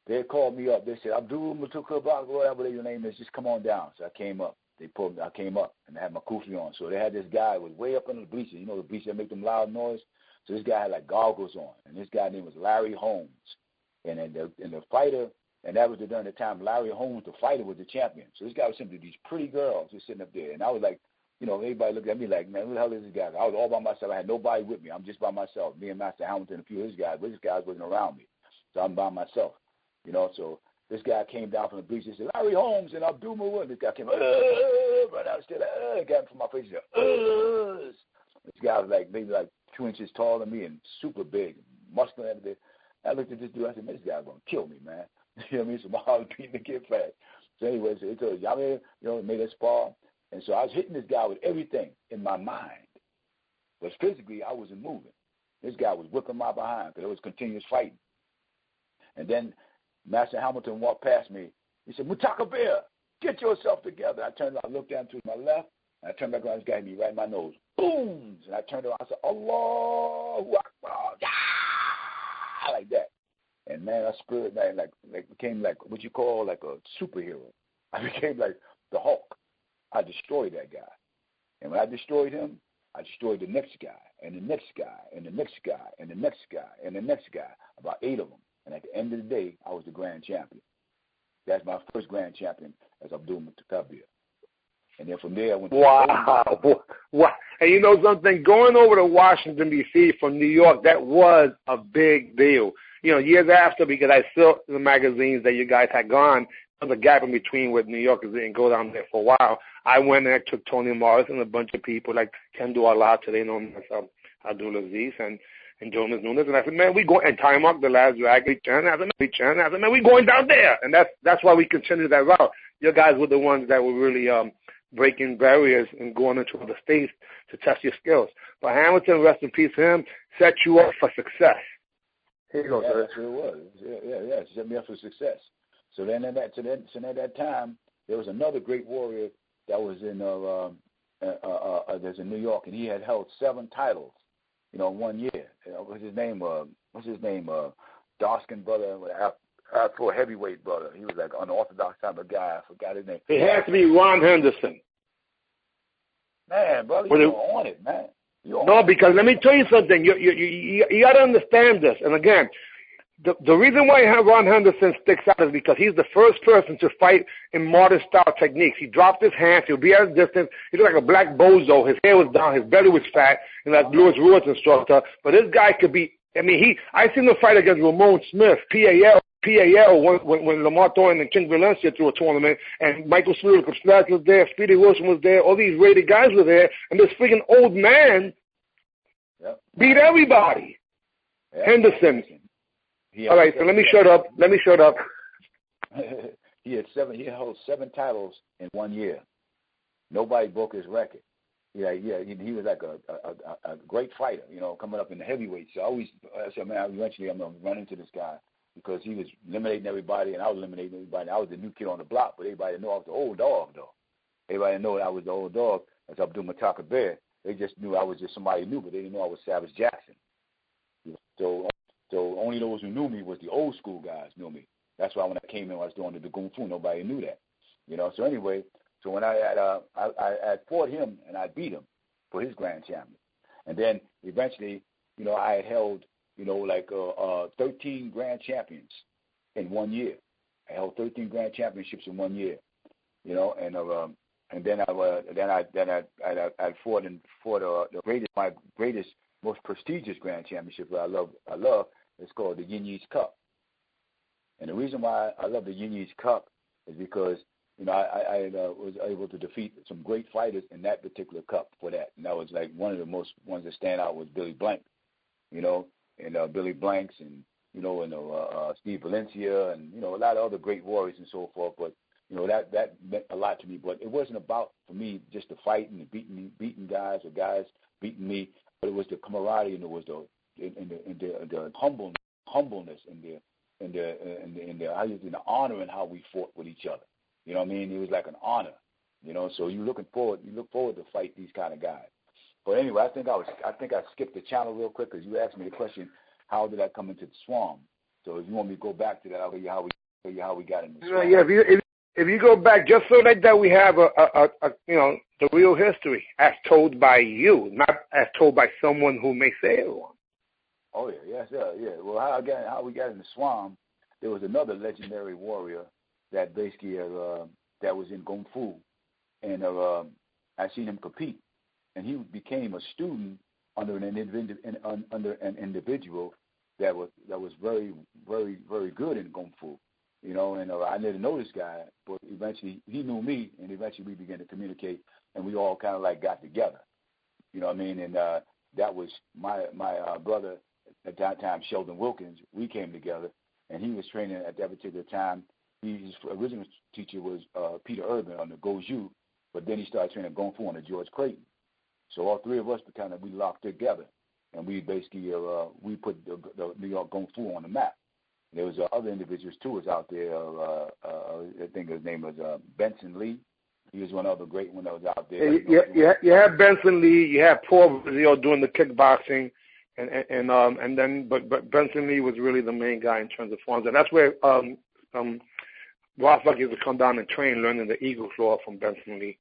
they called me up. They said, Abdul Mutakabbir, whatever your name is, just come on down. So I came up. I came up and I had my kufi on. So they had this guy who was way up in the bleachers. The bleachers that make them loud noise. So this guy had like goggles on, and this guy name was Larry Holmes. And the fighter, and that was during the time Larry Holmes, the fighter, was the champion. So this guy was simply these pretty girls just sitting up there. And I was like, everybody looked at me like, man, who the hell is this guy? I was all by myself. I had nobody with me. I'm just by myself. Me and Master Hamilton, a few of his guys, but this guy wasn't around me. So I'm by myself, So this guy came down from the bleachers and said, Larry Holmes and Abdul. This guy came, right out there, got him from my face. He said, This guy was maybe 2 inches taller than me and super big, muscular and everything. I looked at this dude. I said, man, this guy's going to kill me, man. You know what I mean? So my heart was beating the kid fast. So anyway, so it told y'all made us spar. And so I was hitting this guy with everything in my mind. But physically, I wasn't moving. This guy was whipping my behind because it was continuous fighting. And then Master Hamilton walked past me. He said, Mutakabbir, get yourself together. I turned around, looked down to my left, and I turned back around. This guy hit me right in my nose. Boom! And I turned around. I said, Allahu Akbar. Yeah! Like that. And, man, our spirit, man, became what you call a superhero. I became like the Hulk. I destroyed that guy. And when I destroyed him, I destroyed the next guy, and the next guy, and the next guy, and the next guy, and the next guy, about 8 of them. And at the end of the day, I was the grand champion. That's my first grand champion as Abdul Mutakabbir. And then from there, I went to Wow. And you know something? Going over to Washington, D.C. from New York, that was a big deal. Years after, because I saw the magazines that you guys had gone, there was a gap in between with New Yorkers didn't go down there for a while. I went and I took Tony Morris and a bunch of people like Ken Duala, today known as Abdul Aziz, and Jonas Nunes. And I said, man, we go, and Time Up, the last drag, I said, man, we going down there. And that's why we continued that route. Your guys were the ones that were really breaking barriers and going into other states to test your skills. But Hamilton, rest in peace for him, set you up for success. Here you go, sir. That's what it was. Yeah. It set me up for success. So then at that time, there was another great warrior that was in there's in New York, and he had held 7 titles, in 1 year. What's his name? Dark-skinned brother, for a heavyweight brother. He was like an unorthodox type of guy. I forgot his name. It has to be Ron Henderson. Man, brother, you're on it, man. No, because let me tell you something. You got to understand this. And again, the reason why Ron Henderson sticks out is because he's the first person to fight in modern style techniques. He dropped his hands. He'll be at a distance. He looked like a black bozo. His hair was down. His belly was fat. And like Louis Ruiz instructor. But this guy could be. I seen him fight against Ramon Smith, PAL when Lamar Thornton and King Valencia threw a tournament, and Michael Smith was there, Speedy Wilson was there, all these rated guys were there, and this freaking old man beat everybody. Yep. Henderson. All right, so let me shut up. He held 7 titles in 1 year. Nobody broke his record. He was like a great fighter, coming up in the heavyweight. So I said, man, eventually I'm going to run into this guy because he was eliminating everybody and I was eliminating everybody. I was the new kid on the block, but everybody knew I was the old dog, though. Everybody knew I was the old dog as Abdul Mutakabbir. They just knew I was just somebody new, but they didn't know I was Savage Jackson. So only those who knew me was the old school guys knew me. That's why when I came in, I was doing the Kung Fu. Nobody knew that, So anyway, so when I fought him and I beat him for his grand champion, and then eventually, I had held, 13 grand champions in 1 year. I held 13 grand championships in 1 year, and then I fought my greatest, most prestigious grand championship that I love. It's called the Yin Yee's Cup. And the reason why I love the Yin Yee's Cup is because, I was able to defeat some great fighters in that particular cup for that. And that was like one of the most ones that stand out was Billy Blank, and Billy Blanks and, Steve Valencia and, a lot of other great warriors and so forth. But, that meant a lot to me. But it wasn't about, for me, just the fight and beating guys or guys beating me, but it was the camaraderie and it was the humbleness and the honor and how we fought with each other. You know what I mean? It was like an honor. So you look forward to fight these kind of guys. But anyway, I think I skipped the channel real quick because you asked me the question, how did I come into the Swamp? So if you want me to go back to that, I'll tell you how we got in the Swamp. Yeah, if you go back, just so that we have the real history as told by you, not as told by someone who may say it wrong. Oh yeah, yes, yeah. Well, how we got in the Swamp there was another legendary warrior that basically that was in Kung Fu, and I seen him compete, and he became a student under an individual that was very, very, very good in Kung Fu, you know. And I didn't know this guy, but eventually he knew me, and eventually we began to communicate, and we all kind of like got together, you know what I mean? And that was my brother at that time, Sheldon Wilkins. We came together, and he was training at that particular time. His original teacher was Peter Urban on the Goju, but then he started training Kung Fu on the George Clayton. So all three of us we locked together, and we basically we put the New York Kung Fu on the map. There was other individuals too was out there. I think his name was Benson Lee. He was one other great one that was out there. You had Benson Lee. You had Paul Brazil doing the kickboxing, and then but Benson Lee was really the main guy in terms of forms, and that's where Ross Luck used to come down and train, learning the Eagle Claw from Benson Lee.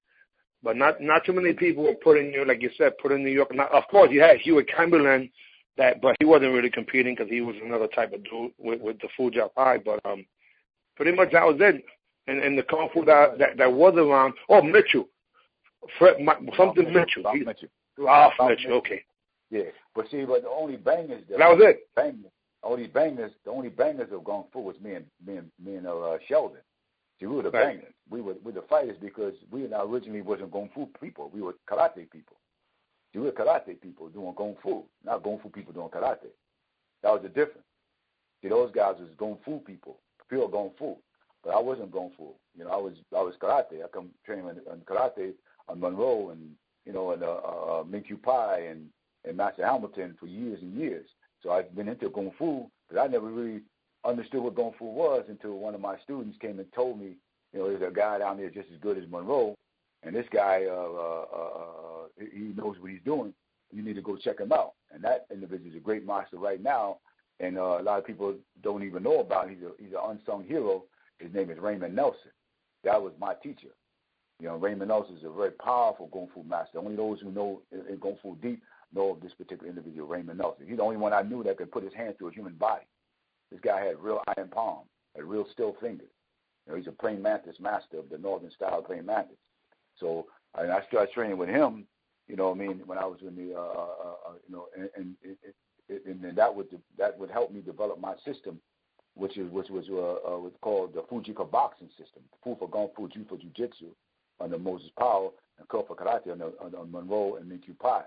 But not too many people were put in, like you said, put in New York. Now, of course, you had Hewitt Chamberlain, but he wasn't really competing because he was another type of dude with the Fu Jia Pai. But pretty much that was it. And the Kung Fu that was around, Mitchell. Mitchell. Ralph Mitchell, okay. Yeah, but see, but the only bangers. That was it. The only bangers of Kung Fu was me and Sheldon. See, we were the bangers. We were the fighters because we originally wasn't Kung Fu people. We were karate people. See, we were karate people doing Kung Fu, not Kung Fu people doing karate. That was the difference. See, those guys was Kung Fu people, pure Kung Fu. But I wasn't Kung Fu. You know, I was karate. I come training in karate on Monroe and, you know, and Ming Q Pai and Master Hamilton for years and years. So I've been into Kung Fu, but I never really understood what Kung Fu was until one of my students came and told me, you know, there's a guy down there just as good as Monroe, and this guy, he knows what he's doing. You need to go check him out. And that individual is a great master right now, and a lot of people don't even know about him. He's an unsung hero. His name is Raymond Nelson. That was my teacher. You know, Raymond Nelson is a very powerful Kung Fu master. Only those who know in Kung Fu deep know of this particular individual, Raymond Nelson. He's the only one I knew that could put his hand through a human body. This guy had real iron palm, had real still fingers. You know, he's a praying mantis master of the northern style of praying mantis. So I started training with him. You know what I mean? When I was in the, you know, and that would help me develop my system, which was called the Fujika boxing system. Fu for Kung Fu, Ju for Jiu-Jitsu under Moses Powell, and Ko for Karate on Monroe and Ming-Q Pai.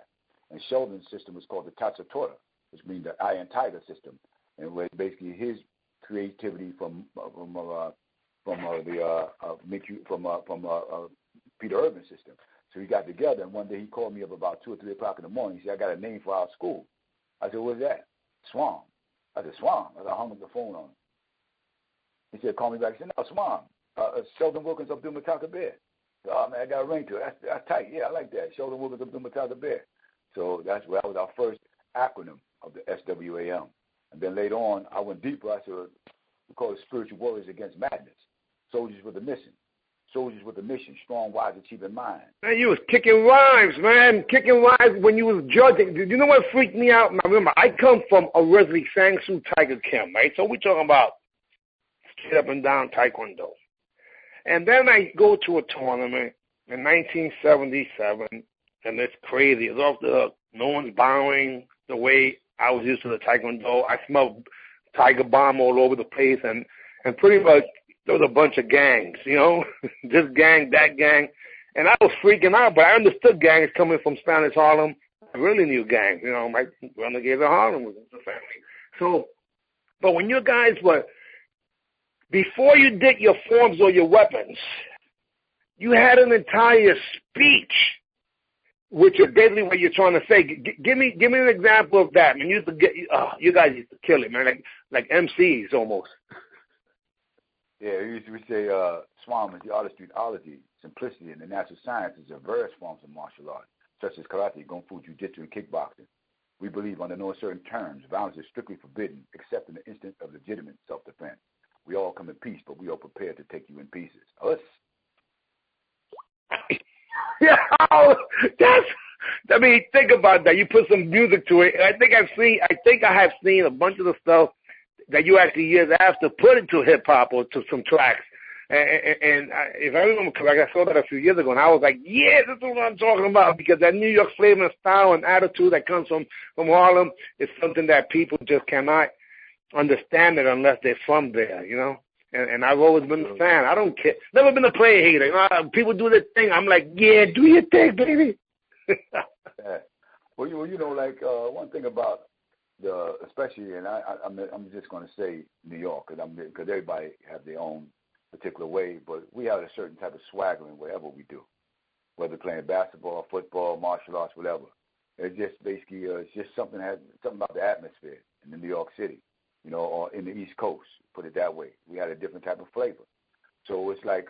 And Sheldon's system was called the Tatsutora, which means the Iron Tiger system, and where basically his creativity from Peter Urban system. So we got together, and one day he called me up about 2 or 3 o'clock in the morning. He said, "I got a name for our school." I said, "What's that?" "Swam." I said, "Swam." I hung up the phone on him. He said, "Call me back." He said, "No, Swam. Sheldon Wilkins, Abdul Mutakabbir." "Oh, man, I got a ring to it. That's tight. Yeah, I like that. Sheldon Wilkins, Abdul Mutakabbir." So that was our first acronym of the SWAM. And then later on, I went deeper. I said, we call it Spiritual Warriors Against Madness. Soldiers with a mission. Soldiers with a mission. Strong, wise, achieving mind. Man, you was kicking rhymes, man. Kicking rhymes when you was judging. You know what freaked me out? Now, remember, I come from originally Sang-Soo Tiger Kim, right? So we're talking about straight up and down Taekwondo. And then I go to a tournament in 1977, and it's crazy. It's off the hook. No one's bowing the way I was used to the Taekwondo. I smelled Tiger Bomb all over the place, and pretty much there was a bunch of gangs, you know, this gang, that gang. And I was freaking out, but I understood gangs coming from Spanish Harlem. I really knew gangs, you know, my renegades of Harlem was in the family. So, but when you guys were, before you did your forms or your weapons, you had an entire speech, which is basically what you're trying to say. Give me an example of that. I mean, you guys used to kill it, man, like MCs almost. Yeah, we say SWAM is the artistry, simplicity, and the natural sciences of various forms of martial art, such as karate, kung fu, jiu-jitsu, and kickboxing. We believe under no certain terms, violence is strictly forbidden, except in the instant of legitimate self-defense. We all come in peace, but we are prepared to take you in pieces. Us. Yeah, I mean, think about that. You put some music to it. And I think I have seen a bunch of the stuff that you actually years after put into hip hop or to some tracks. And if I remember correct, I saw that a few years ago, and I was like, yeah, this is what I'm talking about, because that New York flavor and style and attitude that comes from Harlem is something that people just cannot understand it unless they're from there, you know? And I've always been a fan. I don't care. Never been a player hater. You know, people do their thing. I'm like, yeah, do your thing, baby. Yeah. Well, you know, like one thing about especially, and I'm just going to say New York, because everybody have their own particular way, but we have a certain type of swagger in whatever we do, whether playing basketball, football, martial arts, whatever. It's just basically it's just something about the atmosphere in the New York City, you know, or in the East Coast. Put it that way. We had a different type of flavor. So it's like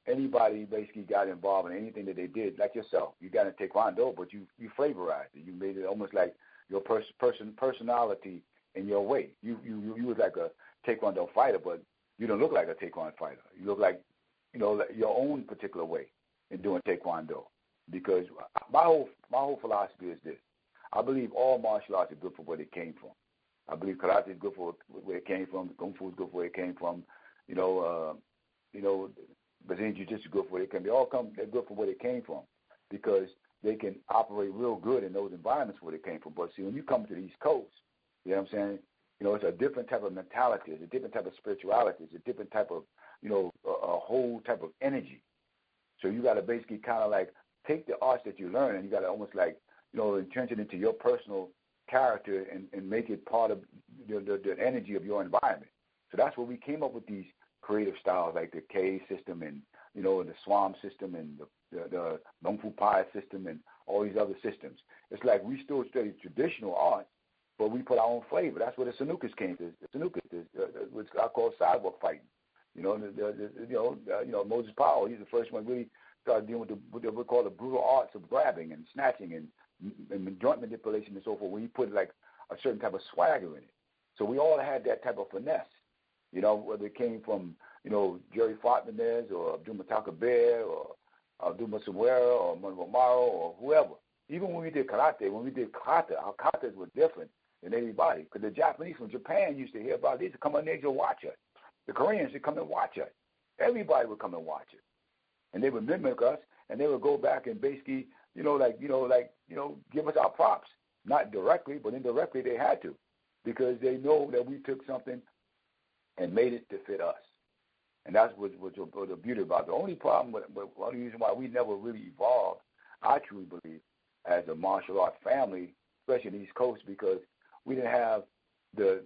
anybody basically got involved in anything that they did, like yourself. You got in Taekwondo, but you flavorized it. You made it almost like your personality in your way. You was like a Taekwondo fighter, but you don't look like a Taekwondo fighter. You look like, you know, like your own particular way in doing Taekwondo. Because my whole philosophy is this: I believe all martial arts are good for where they came from. I believe karate is good for where it came from. Kung Fu is good for where it came from. Brazilian Jiu-Jitsu is good for where they came. They're good for where they came from, because they can operate real good in those environments where they came from. But see, when you come to the East Coast, you know what I'm saying? You know, it's a different type of mentality. It's a different type of spirituality. It's a different type of, you know, a whole type of energy. So you got to basically kind of like take the arts that you learn, and you got to almost like, you know, entrench it into your personal character and make it part of the energy of your environment. So that's where we came up with these creative styles like the K system and, you know, the Swam system and the Kung Fu Pai system and all these other systems. It's like we still study traditional art, but we put our own flavor. That's where the Sanukas came to. The Sanukas, what's I call sidewalk fighting. You know, Moses Powell, he's the first one really started dealing with what we call the brutal arts of grabbing and snatching and joint manipulation and so forth, where he put like a certain type of swagger in it. So we all had that type of finesse, you know, whether it came from, you know, Jerry Fatmanez or Abdul Mutakabbir or Abdul Musawera or Manuel Morrow or whoever. Even when we did karate, our katas were different than everybody, because the Japanese from Japan used to hear about it. They used to come in there to watch us. The Koreans would come and watch us. Everybody would come and watch us. And they would mimic us, and they would go back and basically, give us our props. Not directly, but indirectly they had to, because they know that we took something and made it to fit us. And that's what the beauty about it. The only problem, the only reason why we never really evolved, I truly believe, as a martial arts family, especially in the East Coast, because we didn't have the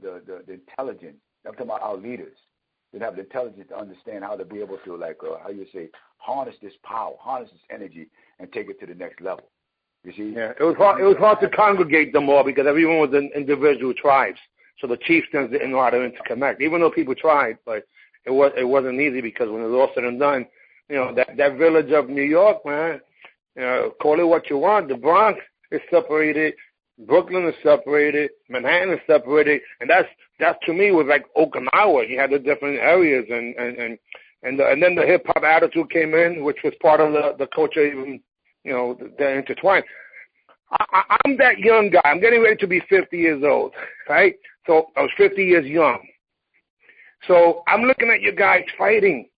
intelligence. I'm talking about our leaders. They didn't have the intelligence to understand how to be able to, harness this power, harness this energy, and take it to the next level. You see? Yeah, it was hard to congregate them all, because everyone was in individual tribes. So the chieftains didn't know how to interconnect, even though people tried, but it wasn't easy, because when it was all said and done, you know, that village of New York, man, you know, call it what you want. The Bronx is separated, Brooklyn is separated, Manhattan is separated, and that to me was like Okinawa. You had the different areas, and then the hip hop attitude came in, which was part of the culture, even, you know, they're intertwined. I'm that young guy. I'm getting ready to be 50 years old, right? So I was 50 years young. So I'm looking at you guys fighting.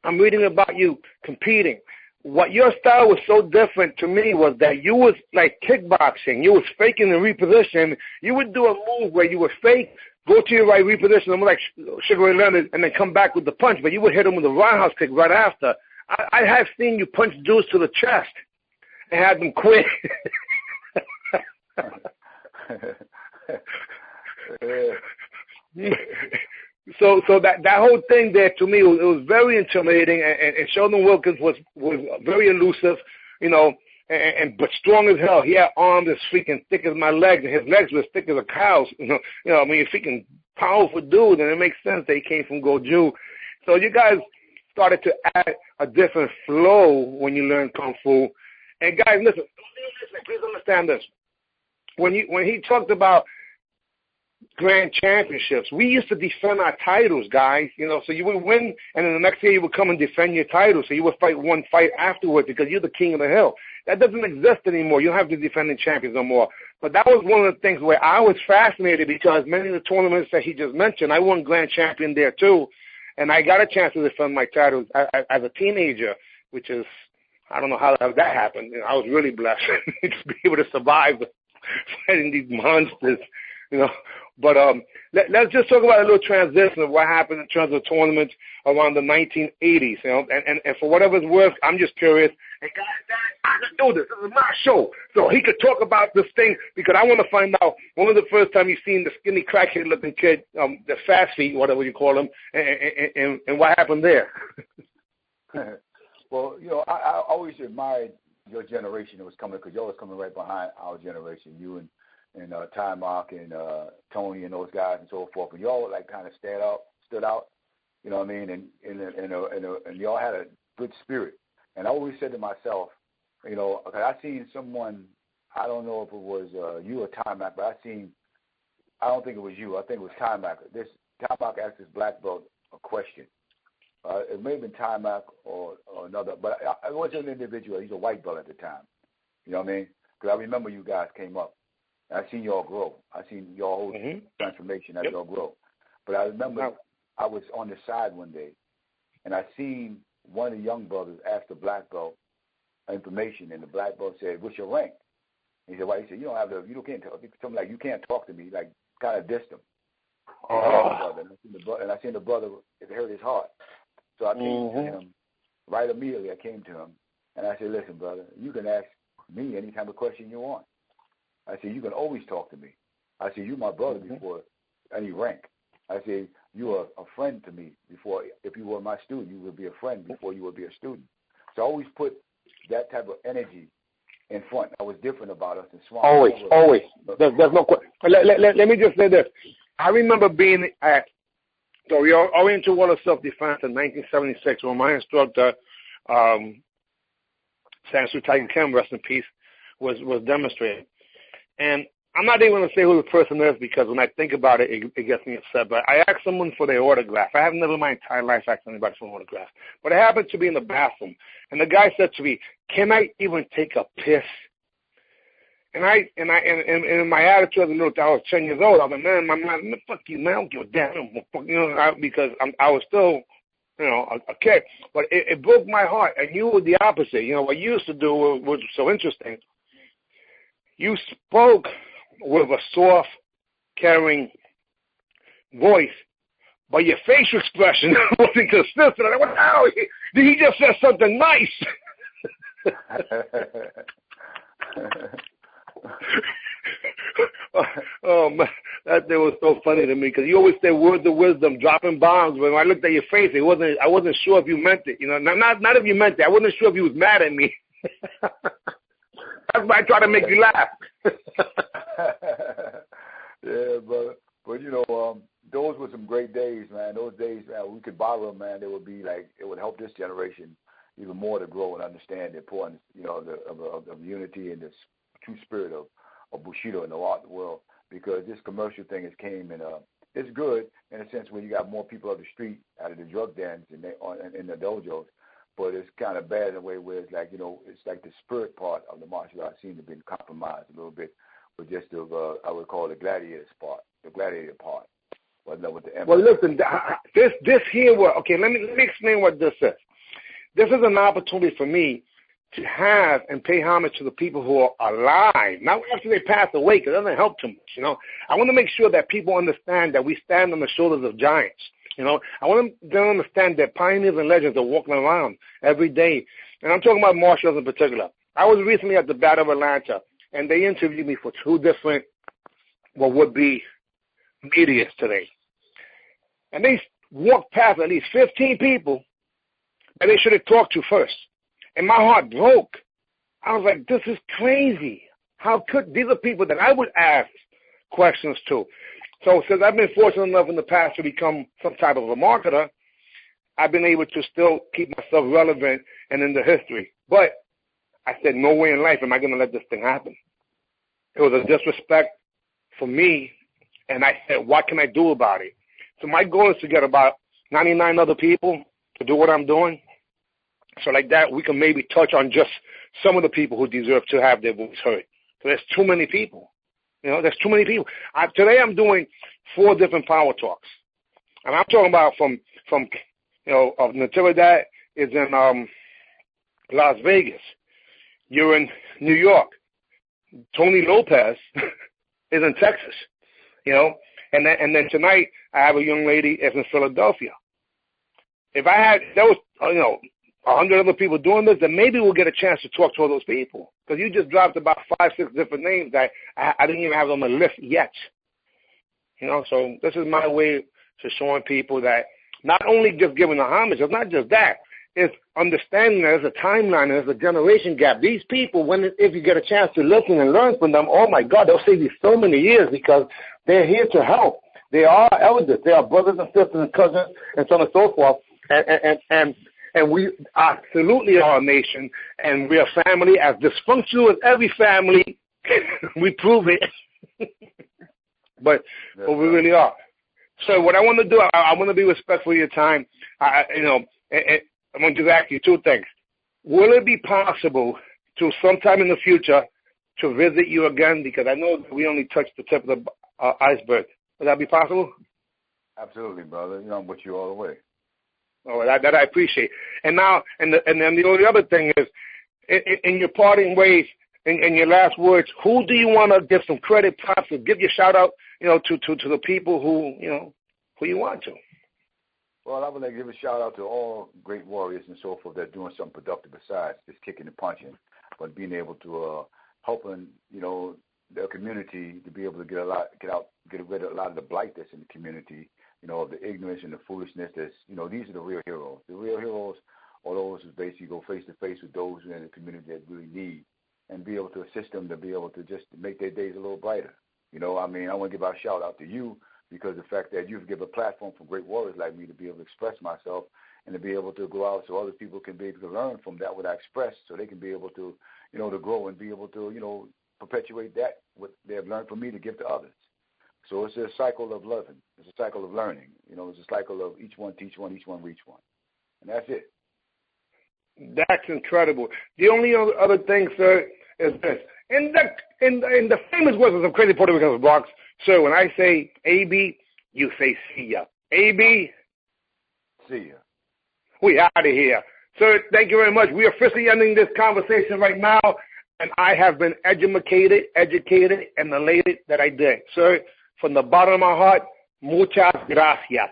I'm reading about you competing. What your style was so different to me was that you was like kickboxing. You was faking the reposition. You would do a move where you would fake, go to your right reposition, almost like Sugar Ray Leonard, and then come back with the punch, but you would hit him with a roundhouse kick right after. I have seen you punch dudes to the chest and had them quit. So that whole thing there, to me, it was very intimidating, and Sheldon Wilkins was very elusive, you know, but strong as hell. He had arms as freaking thick as my legs, and his legs were as thick as a cow's. You know, I mean, freaking powerful dude, and it makes sense that he came from Goju. So you guys started to add a different flow when you learn Kung Fu. And guys, listen, please understand this. When he talked about grand championships, we used to defend our titles, guys. You know, so you would win, and then the next year you would come and defend your title. So you would fight one fight afterwards, because you're the king of the hill. that doesn't exist anymore. You don't have the defending champions no more. But that was one of the things where I was fascinated because many of the tournaments that he just mentioned, I won grand champion there too. And I got a chance to defend my titles as a teenager, which is, I don't know how that happened. I was really blessed to be able to survive fighting these monsters, But let's just talk about a little transition of what happened in terms of tournaments around the 1980s, And for whatever's worth, I'm just curious. And guys, I can do this. This is my show. So he could talk about this thing because I want to find out when was the first time you seen the skinny crackhead-looking kid, the fast feet, whatever you call him, and what happened there. Well, I always admired your generation that was coming because y'all was coming right behind our generation. You and Ty Mark and Tony and those guys and so forth. And y'all like kind of stood out. You know what I mean? And y'all had a good spirit. And I always said to myself, because I seen someone, I don't know if it was you or Ty Mac, but I don't think it was you. I think it was Ty Mac. Ty Mac asked this black belt a question. It may have been Ty Mac or another, but it wasn't an individual. He's a white belt at the time. You know what I mean? Because I remember you guys came up. I seen y'all grow. I seen y'all whole transformation as y'all grow. But I remember I was on the side one day, and I seen one of the young brothers ask the black belt information, and the black belt said, "What's your rank?" And he said, "Why?" He said, "You can't talk. Something like you can't talk to me." Like kind of dissed him. And I seen the brother. It hurt his heart. So I came to him right immediately. I came to him, and I said, "Listen, brother, you can ask me any type of question you want." I said, "You can always talk to me." I said, "You my brother before any rank." I said, "You are a friend to me before. If you were my student, you would be a friend before you would be a student." So I always put that type of energy in front. I was different about us. And always. There's no question. Let me just say this. I remember being at the Oriental Wall of Self-Defense in 1976 when my instructor, Sansu Tiger Kim, rest in peace, was demonstrating. And I'm not even going to say who the person is because when I think about it, it gets me upset. But I asked someone for their autograph. I have never in my entire life asked anybody for an autograph. But I happened to be in the bathroom. And the guy said to me, "Can I even take a piss?" And my attitude as a little, I was 10 years old. I was like, man, fuck you, man. I don't give a damn. Because I was still, a kid. But it broke my heart. And you were the opposite. What you used to do was so interesting. You spoke with a soft, caring voice, but your facial expression wasn't consistent. I'm like, what the hell? He just said something nice. Oh man, that thing was so funny to me because you always say words of wisdom, dropping bombs. But when I looked at your face, I wasn't sure if you meant it. Not if you meant it. I wasn't sure if you was mad at me. That's why I try to make you laugh. Yeah, brother. But those were some great days, man. Those days, man, we could borrow them, man. They would be like it would help this generation even more to grow and understand the importance, of unity and the true spirit of Bushido in the art world. Because this commercial thing has came and it's good in a sense where you got more people on the street out of the drug dens and in the dojos. But it's kind of bad in a way where it's like, it's like the spirit part of the martial arts seems to have been compromised a little bit with just I would call the gladiator part. Well, listen, this here, okay, let me explain what this is. This is an opportunity for me to have and pay homage to the people who are alive, not after they pass away, because it doesn't help too much, I want to make sure that people understand that we stand on the shoulders of giants. I want them to understand that pioneers and legends are walking around every day. And I'm talking about martial arts in particular. I was recently at the Battle of Atlanta, and they interviewed me for two different, what would be medias today. And they walked past at least 15 people that they should have talked to first. And my heart broke. I was like, this is crazy. How could, these are people that I would ask questions to. So since I've been fortunate enough in the past to become some type of a marketer, I've been able to still keep myself relevant and in the history. But I said, no way in life am I going to let this thing happen. It was a disrespect for me, and I said, what can I do about it? So my goal is to get about 99 other people to do what I'm doing. So like that, we can maybe touch on just some of the people who deserve to have their voice heard. So there's too many people. There's too many people. Today I'm doing 4 different power talks. And I'm talking about from of Natividad is in Las Vegas. You're in New York. Tony Lopez is in Texas. And then tonight I have a young lady is in Philadelphia. If there was 100 other people doing this, then maybe we'll get a chance to talk to all those people. Because you just dropped about 5, 6 different names that I didn't even have on the list yet. So this is my way to showing people that not only just giving the homage, it's not just that. It's understanding that there's a timeline, there's a generation gap. These people, if you get a chance to listen and learn from them, oh my God, they'll save you so many years because they're here to help. They are elders. They are brothers and sisters and cousins and so on and so forth. And we absolutely are a nation, and we are family as dysfunctional as every family. We prove it. but we really are. So what I want to do, I want to be respectful of your time. I want to ask you 2 things. Will it be possible to sometime in the future to visit you again? Because I know we only touched the tip of the iceberg. Would that be possible? Absolutely, brother. I'm with you all the way. Oh, that I appreciate. And now, and then the only other thing is, in your parting ways, in your last words, who do you want to give some credit, props, or give your shout out, to the people who you want to? Well, I would like to give a shout out to all great warriors and so forth that are doing something productive besides just kicking and punching, but being able to helping their community to be able to get rid of a lot of the blight that's in the community. The ignorance and the foolishness that's, these are the real heroes. The real heroes are those who basically go face to face with those in the community that really need and be able to assist them to be able to just make their days a little brighter. I want to give a shout out to you because the fact that you've given a platform for great warriors like me to be able to express myself and to be able to go out so other people can be able to learn from that what I express so they can be able to, to grow and be able to, perpetuate that, what they have learned from me to give to others. So it's a cycle of loving. It's a cycle of learning. It's a cycle of each one teach one, each one reach one. And that's it. That's incredible. The only other thing, sir, is this. In the famous words of Crazy Puerto Rican Bronx, sir, when I say AB, you say see ya. AB? See ya. We out of here. Sir, thank you very much. We are officially ending this conversation right now, and I have been educated, and elated that I did. Sir, from the bottom of my heart, muchas gracias.